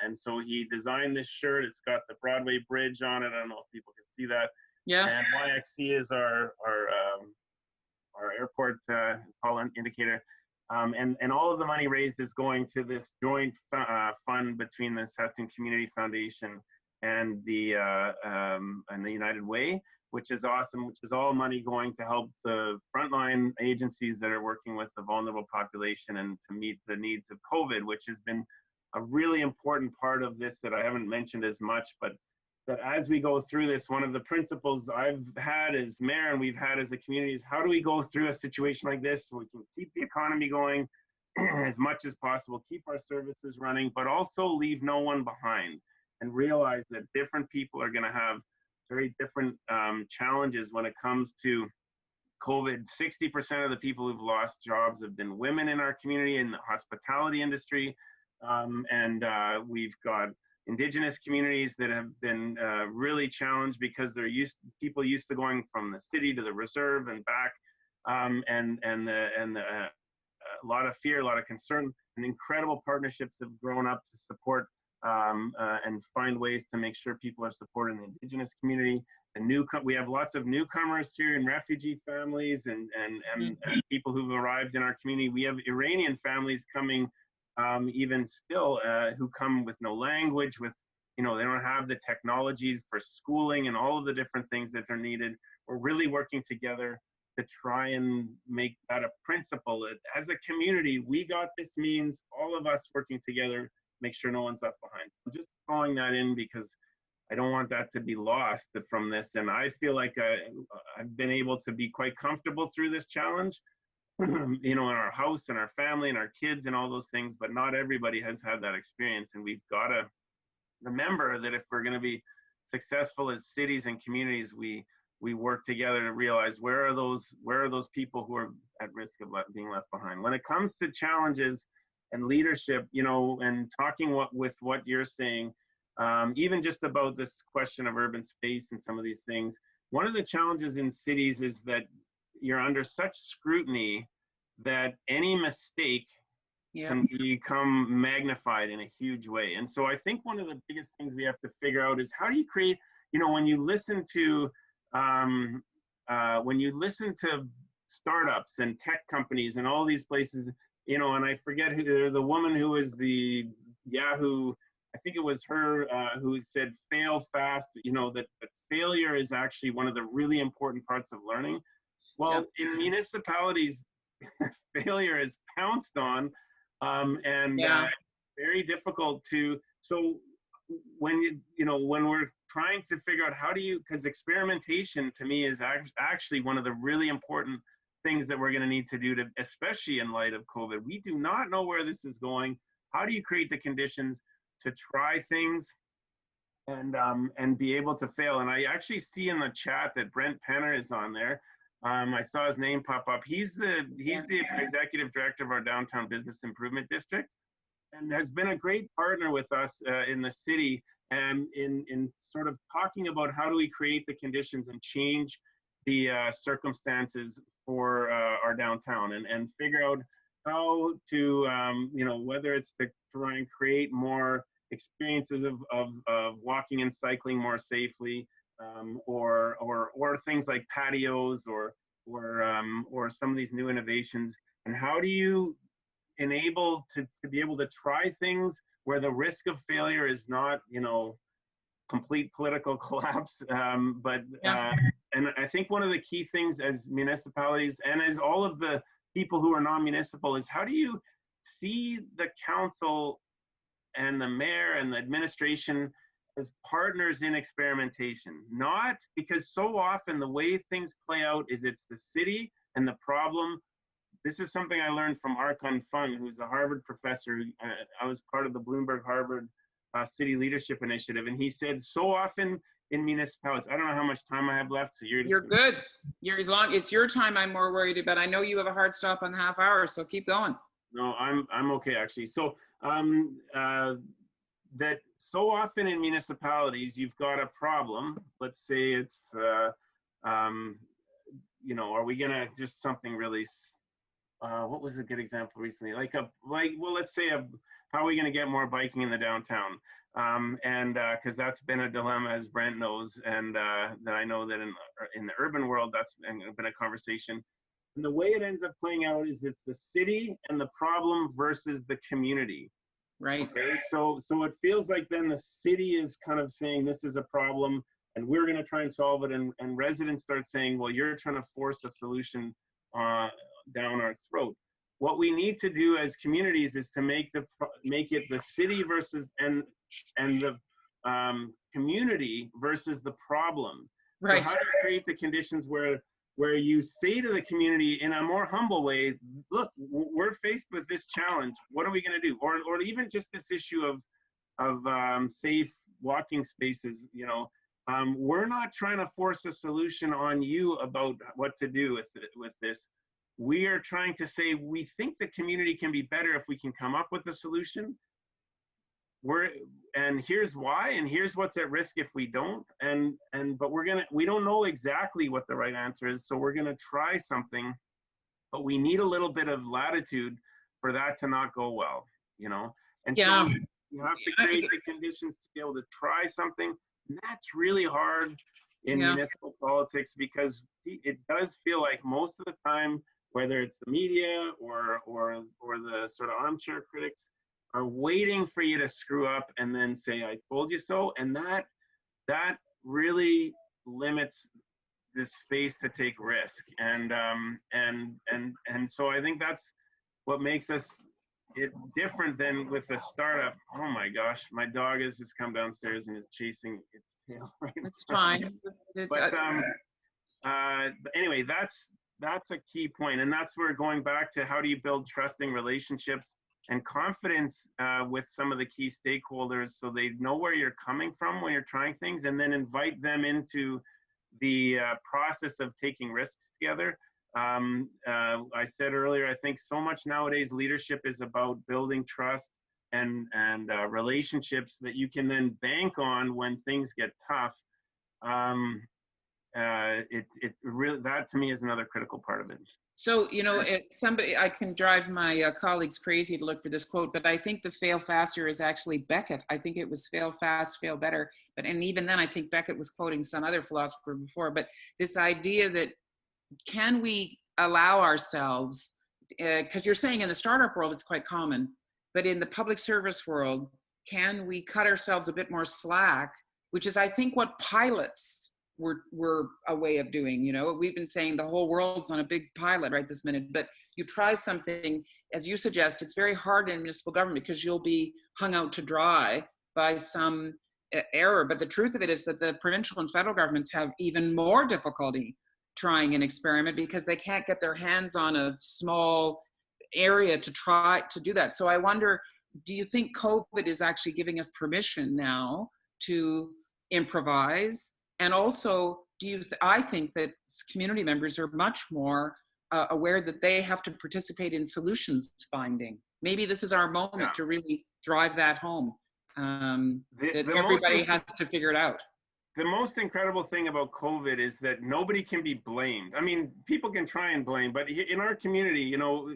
And so he designed this shirt. It's got the Broadway Bridge on it. I don't know if people can see that. Yeah. And YXC is our airport call indicator. And all of the money raised is going to this joint fund between the Saskatoon Community Foundation and the United Way, which is awesome, which is all money going to help the frontline agencies that are working with the vulnerable population and to meet the needs of COVID, which has been a really important part of this that I haven't mentioned as much, but that as we go through this, one of the principles I've had as mayor and we've had as a community is how do we go through a situation like this so we can keep the economy going as much as possible, keep our services running, but also leave no one behind and realize that different people are gonna have very different challenges when it comes to COVID. 60% of the people who've lost jobs have been women in our community in the hospitality industry. We've got Indigenous communities that have been really challenged because people used to going from the city to the reserve and back, a lot of fear, a lot of concern, and incredible partnerships have grown up to support and find ways to make sure people are supporting the Indigenous community. We have lots of newcomers here and refugee families and people who've arrived in our community. We have Iranian families coming even still who come with no language, with, you know, they don't have the technology for schooling and all of the different things that are needed. We're really working together to try and make that a principle. As a community, We Got This means all of us working together, make sure no one's left behind. I'm just throwing that in because I don't want that to be lost from this. And I feel like I've been able to be quite comfortable through this challenge, you know, in our house and our family and our kids and all those things, but not everybody has had that experience. And we've got to remember that if we're going to be successful as cities and communities, we work together to realize where are those people who are at risk of being left behind. When it comes to challenges and leadership, you know, and talking with what you're saying, even just about this question of urban space and some of these things, one of the challenges in cities is that you're under such scrutiny that any mistake can become magnified in a huge way. And so I think one of the biggest things we have to figure out is how do you create, you know, when you listen to startups and tech companies and all these places, you know, and I forget who the woman who was the Yahoo, I think it was her who said fail fast, you know, that failure is actually one of the really important parts of learning. Well, in municipalities, failure is pounced on very difficult to, so when when we're trying to figure out how do you, because experimentation to me is actually one of the really important things that we're going to need to do, to, especially in light of COVID. We do not know where this is going. How do you create the conditions to try things and be able to fail? And I actually see in the chat that Brent Penner is on there. I saw his name pop up. He's the executive director of our downtown business improvement district, and has been a great partner with us in the city, and in sort of talking about how do we create the conditions and change the circumstances for our downtown, and figure out how to, whether it's to try and create more experiences of walking and cycling more safely, or things like patios, or some of these new innovations. And how do you enable to be able to try things where the risk of failure is not, complete political collapse, and I think one of the key things as municipalities and as all of the people who are non-municipal is how do you see the council and the mayor and the administration as partners in experimentation? Not because so often the way things play out is it's the city and the problem. This is something I learned from Archon Fung, who's a Harvard professor. I was part of the Bloomberg Harvard City Leadership Initiative, and he said so often in municipalities. I don't know how much time I have left, so You're good. You're, as long it's your time I'm more worried about. I know you have a hard stop on the half hour, so keep going. No, I'm okay actually. So that so often in municipalities you've got a problem. Let's say it's you know, are we gonna just something really what was a good example recently? Well, let's say how are we gonna get more biking in the downtown? And because that's been a dilemma, as Brent knows, and that I know that in the urban world that's been a conversation. And the way it ends up playing out is it's the city and the problem versus the community. Right. Okay, so it feels like then the city is kind of saying this is a problem and we're going to try and solve it, and residents start saying, well, you're trying to force a solution down our throat. What we need to do as communities is to make it the city versus and the community versus the problem. Right. So how do you create the conditions where you say to the community in a more humble way, look, we're faced with this challenge. What are we going to do? Or even just this issue of safe walking spaces. You know, we're not trying to force a solution on you about what to do with this. We are trying to say we think the community can be better if we can come up with a solution. And here's why, and here's what's at risk if we don't, but we don't know exactly what the right answer is, so we're gonna try something, but we need a little bit of latitude for that to not go well, you know. And yeah. So you have to create the conditions to be able to try something. And that's really hard in municipal politics, because it does feel like most of the time, whether it's the media or the sort of armchair critics, are waiting for you to screw up and then say, I told you so. And that really limits the space to take risk. And so I think that's what makes it different than with a startup. Oh my gosh, my dog has just come downstairs and is chasing its tail right now. It's fine. But anyway, that's a key point. And that's where, going back to how do you build trusting relationships and confidence with some of the key stakeholders, so they know where you're coming from when you're trying things, and then invite them into the process of taking risks together. I said earlier, I think so much nowadays leadership is about building trust and relationships that you can then bank on when things get tough. It really, that to me is another critical part of it. So, you know, I can drive my colleagues crazy to look for this quote, but I think the fail faster is actually Beckett. I think it was fail fast, fail better. And even then, I think Beckett was quoting some other philosopher before. But this idea that, can we allow ourselves, because you're saying in the startup world, it's quite common, but in the public service world, can we cut ourselves a bit more slack, which is, I think, what pilots were a way of doing. You know, we've been saying the whole world's on a big pilot right this minute, but you try something, as you suggest, it's very hard in municipal government because you'll be hung out to dry by some error. But the truth of it is that the provincial and federal governments have even more difficulty trying an experiment because they can't get their hands on a small area to try to do that. So I wonder, do you think COVID is actually giving us permission now to improvise? And also, I think that community members are much more aware that they have to participate in solutions finding. Maybe this is our moment to really drive that home, that everybody has to figure it out. The most incredible thing about COVID is that nobody can be blamed. I mean, people can try and blame, but in our community, you know,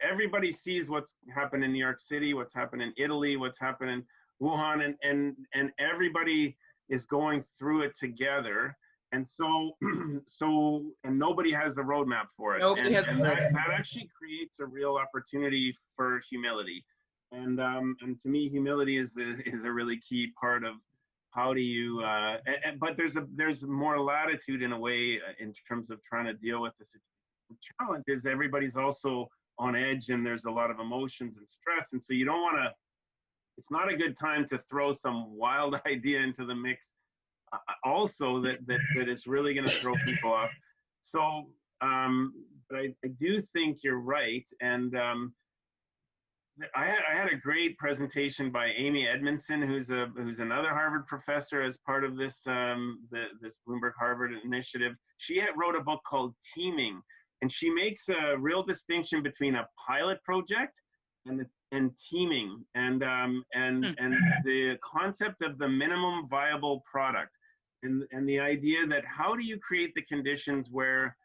everybody sees what's happened in New York City, what's happened in Italy, what's happened in Wuhan, and everybody is going through it together. And so and nobody has a roadmap for it. Nobody has that actually creates a real opportunity for humility. And to me, humility is a really key part of how do you, but there's more latitude in a way in terms of trying to deal with this. The challenge is everybody's also on edge and there's a lot of emotions and stress. And so you don't want to, it's not a good time to throw some wild idea into the mix also that is really going to throw people off. So, but I do think you're right. And I had a great presentation by Amy Edmondson, who's another Harvard professor as part of this this Bloomberg Harvard initiative. She wrote a book called Teaming, and she makes a real distinction between a pilot project and teaming, and the concept of the minimum viable product, and the idea that how do you create the conditions where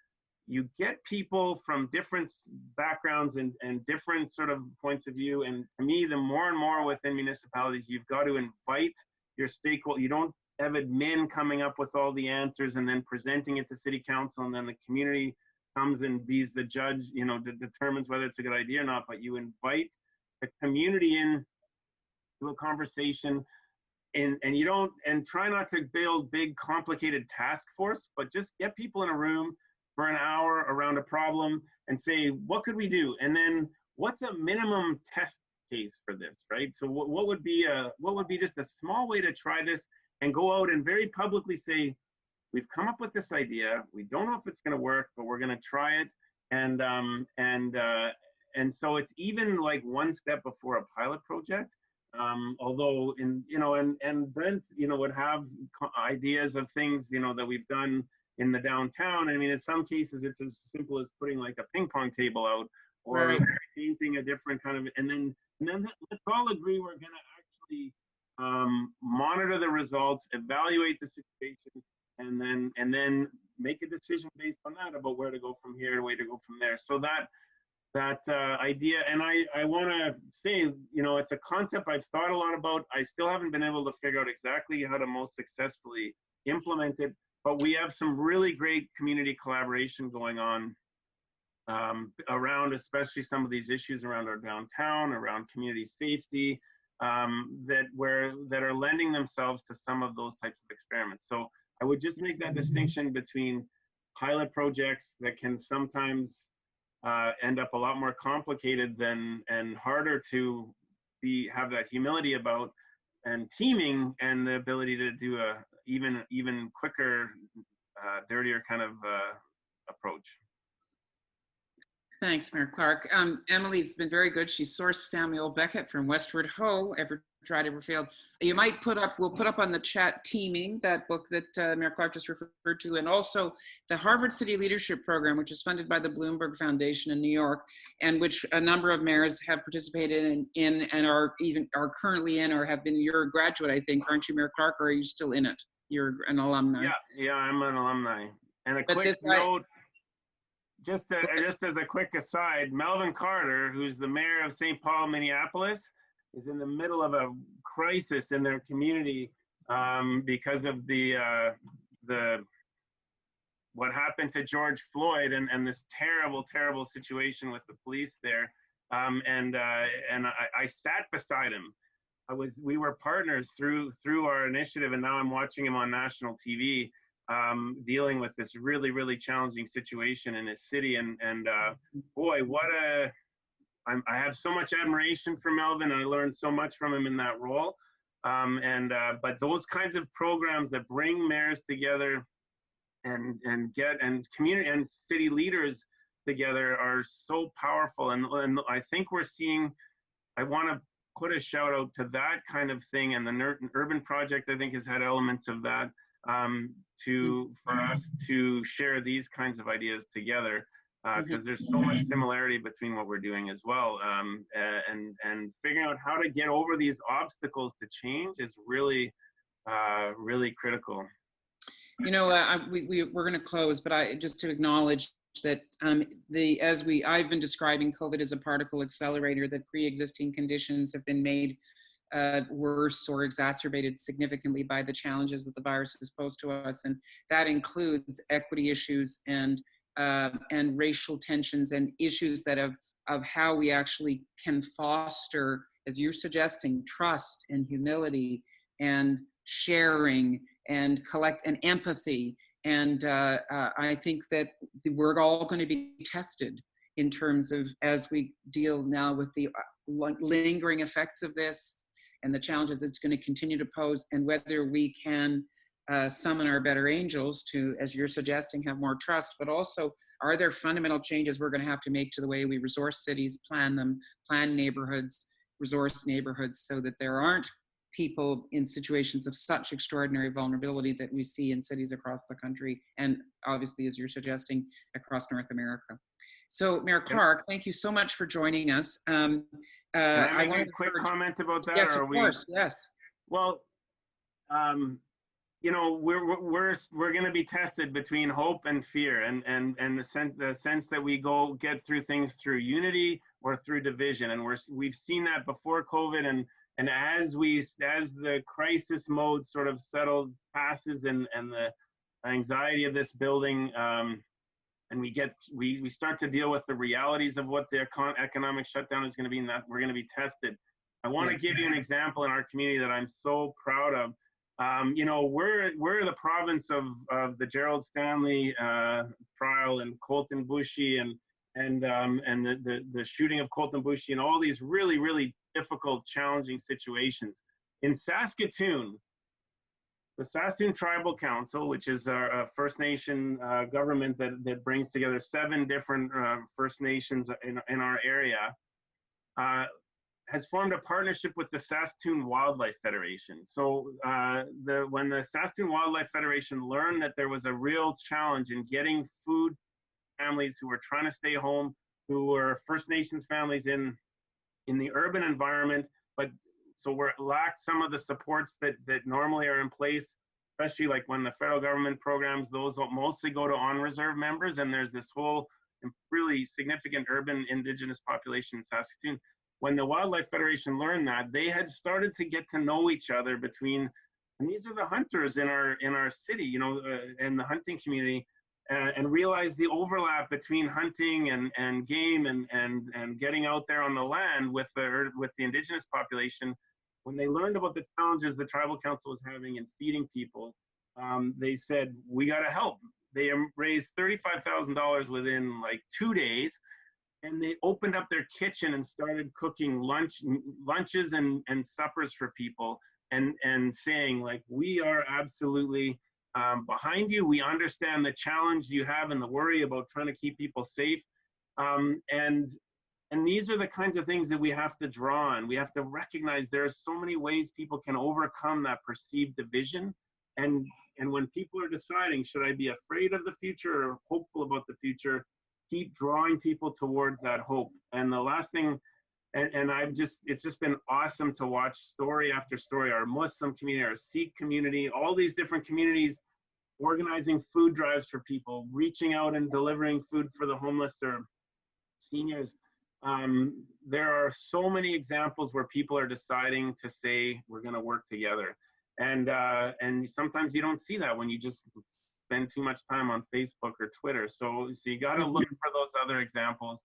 you get people from different backgrounds and different sort of points of view. And to me, the more and more within municipalities, you've got to invite your stakeholders. You don't have admin coming up with all the answers and then presenting it to city council, and then the community comes and be the judge, you know, determines whether it's a good idea or not. But you invite the community in to a conversation, and you don't, and try not to build big complicated task force, but just get people in a room for an hour around a problem and say, what could we do? And then what's a minimum test case for this, right? So what would be just a small way to try this, and go out and very publicly say, we've come up with this idea. We don't know if it's going to work, but we're going to try it. And so it's even like one step before a pilot project. Although and Brent, would have ideas of things, that we've done in the downtown. I mean, in some cases, it's as simple as putting like a ping pong table out, or right, painting a different kind of, and then let's all agree we're going to actually monitor the results, evaluate the situation, and then make a decision based on that about where to go from here and where to go from there. So that idea, and I want to say, it's a concept I've thought a lot about. I still haven't been able to figure out exactly how to most successfully implement it, but we have some really great community collaboration going on around, especially some of these issues around our downtown, around community safety, that are lending themselves to some of those types of experiments. So I would just make that distinction between pilot projects that can sometimes end up a lot more complicated and harder to have that humility about, and teaming, and the ability to do a even quicker, dirtier kind of approach. Thanks, Mayor Clark. Emily's been very good. She sourced Samuel Beckett from Westward Ho, Ever Tried, Ever Failed. You might we'll put up on the chat Teaming, that book that Mayor Clark just referred to, and also the Harvard City Leadership Program, which is funded by the Bloomberg Foundation in New York, and which a number of mayors have participated in and are currently in, or have been. You're a graduate, I think, aren't you, Mayor Clark, or are you still in it? You're an alumni. Yeah, I'm an alumni. And a quick note, just as a quick aside, Melvin Carter, who's the mayor of St. Paul, Minneapolis, is in the middle of a crisis in their community because of what happened to George Floyd and this terrible situation with the police there. And I sat beside him. We were partners through our initiative, and now I'm watching him on national TV, dealing with this really challenging situation in his city. And boy, I have so much admiration for Melvin. I learned so much from him in that role. But those kinds of programs that bring mayors together and community and city leaders together are so powerful. And I think we're seeing, I want to put a shout out to that kind of thing. And the Urban Project, I think, has had elements of that, for us to share these kinds of ideas together. Because there's so much similarity between what we're doing as well, and figuring out how to get over these obstacles to change is really critical. We're going to close, but just to acknowledge that I've been describing COVID as a particle accelerator, that pre-existing conditions have been made worse or exacerbated significantly by the challenges that the virus has posed to us, and that includes equity issues and racial tensions and issues of how we actually can foster, as you're suggesting, trust and humility and sharing and collect and empathy. And I think that we're all going to be tested in terms of, as we deal now with the lingering effects of this and the challenges it's going to continue to pose, and whether we can summon our better angels to, as you're suggesting, have more trust, but also, are there fundamental changes we're going to have to make to the way we resource cities, plan them, plan neighborhoods, resource neighborhoods, so that there aren't people in situations of such extraordinary vulnerability that we see in cities across the country, and obviously, as you're suggesting, across North America. So, Mayor Clark, thank you so much for joining us. Can I make a quick comment about that? Yes, of course, yes. Well, you know, we're going to be tested between hope and fear, and the sense that we get through things through unity or through division, and we've seen that before COVID, and as the crisis mode sort of passes, and the anxiety of this building, and we start to deal with the realities of what the economic shutdown is going to be, and that we're going to be tested. I want to give you an example in our community that I'm so proud of. You know, we're the province of the Gerald Stanley trial, and Colton Bushy, and the shooting of Colton Bushy, and all these really, really difficult, challenging situations. In Saskatoon, the Saskatoon Tribal Council, which is a First Nation government that brings together 7 different First Nations in our area, has formed a partnership with the Saskatoon Wildlife Federation. So when the Saskatoon Wildlife Federation learned that there was a real challenge in getting food to families who were trying to stay home, who were First Nations families in the urban environment, but so lacked some of the supports that normally are in place, especially like when the federal government programs, those mostly go to on-reserve members, and there's this whole really significant urban Indigenous population in Saskatoon. When the Wildlife Federation learned that, they had started to get to know each other between, and these are the hunters in our city, you know, in the hunting community, and realized the overlap between hunting and game and getting out there on the land with the Indigenous population. When they learned about the challenges the Tribal Council was having in feeding people, they said, we got to help. They raised $35,000 within like 2 days, and they opened up their kitchen and started cooking lunches and suppers for people, and saying, like, we are absolutely behind you. We understand the challenge you have and the worry about trying to keep people safe. And these are the kinds of things that we have to draw on. We have to recognize there are so many ways people can overcome that perceived division. And when people are deciding, should I be afraid of the future or hopeful about the future, keep drawing people towards that hope. And the last thing, it's just been awesome to watch story after story, our Muslim community, our Sikh community, all these different communities organizing food drives for people, reaching out and delivering food for the homeless or seniors. There are so many examples where people are deciding to say, we're going to work together. And sometimes you don't see that when you just spend too much time on Facebook or Twitter. So you got to look for those other examples.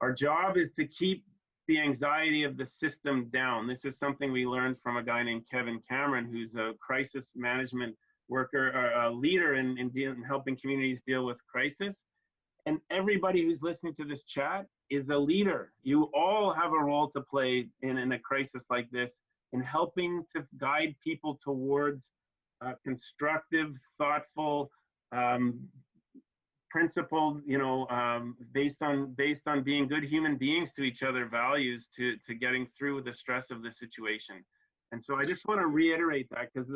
Our job is to keep the anxiety of the system down. This is something we learned from a guy named Kevin Cameron, who's a crisis management worker, a leader in helping communities deal with crisis. And everybody who's listening to this chat is a leader. You all have a role to play in a crisis like this, in helping to guide people towards constructive, thoughtful, principled, based on being good human beings to each other, values to getting through the stress of the situation. And so I just want to reiterate that, because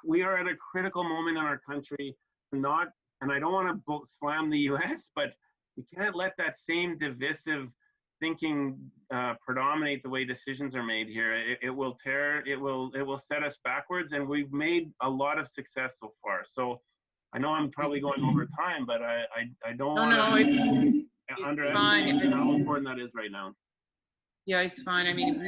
we are at a critical moment in our country. And I don't want to slam the US, but we can't let that same divisive thinking predominate the way decisions are made here. It will set us backwards, and we've made a lot of success so far. So I know I'm probably going over time, but I don't want to underestimate how important that is right now. Yeah, it's fine. I mean,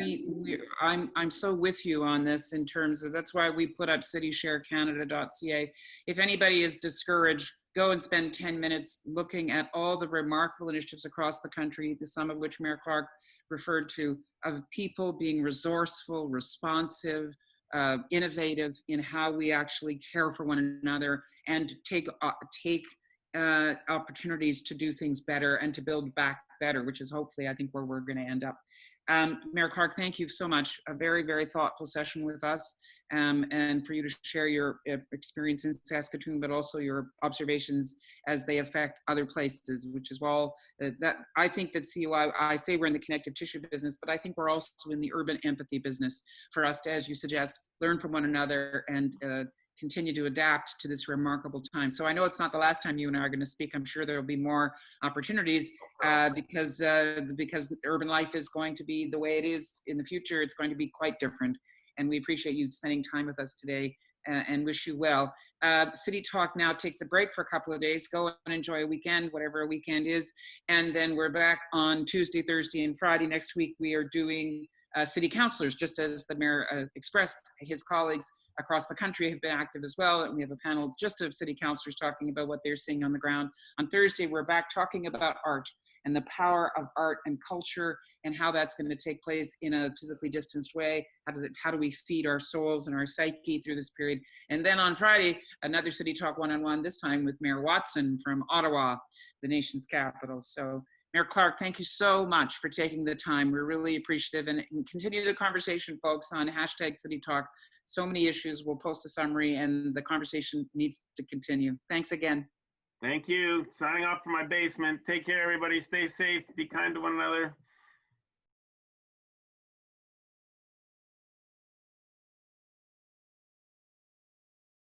I'm so with you on this, in terms of, that's why we put up citysharecanada.ca. If anybody is discouraged, go and spend 10 minutes looking at all the remarkable initiatives across the country, some of which Mayor Clark referred to, of people being resourceful, responsive, innovative in how we actually care for one another, and take opportunities to do things better and to build back better, which is hopefully, I think, where we're going to end up. Mayor Clark, thank you so much. A very, very thoughtful session with us, and for you to share your experience in Saskatoon, but also your observations as they affect other places, which is that I think that CUI, I say we're in the connective tissue business, but I think we're also in the urban empathy business for us to, as you suggest, learn from one another and continue to adapt to this remarkable time. So I know it's not the last time you and I are going to speak. I'm sure there will be more opportunities because urban life is going to be the way it is in the future. It's going to be quite different. And we appreciate you spending time with us today and wish you well. City Talk now takes a break for a couple of days. Go and enjoy a weekend, whatever a weekend is. And then we're back on Tuesday, Thursday, and Friday. Next week, we are doing city councilors, just as the mayor expressed. His colleagues across the country have been active as well. And we have a panel just of city councilors talking about what they're seeing on the ground. On Thursday, we're back talking about art and the power of art and culture and how that's going to take place in a physically distanced way. How do we feed our souls and our psyche through this period? And then on Friday, another City Talk one-on-one, this time with Mayor Watson from Ottawa, the nation's capital. So Mayor Clark, thank you so much for taking the time. We're really appreciative, and continue the conversation, folks, on #CityTalk. So many issues. We'll post a summary, and the conversation needs to continue. Thanks again. Thank you. Signing off from my basement. Take care, everybody. Stay safe. Be kind to one another.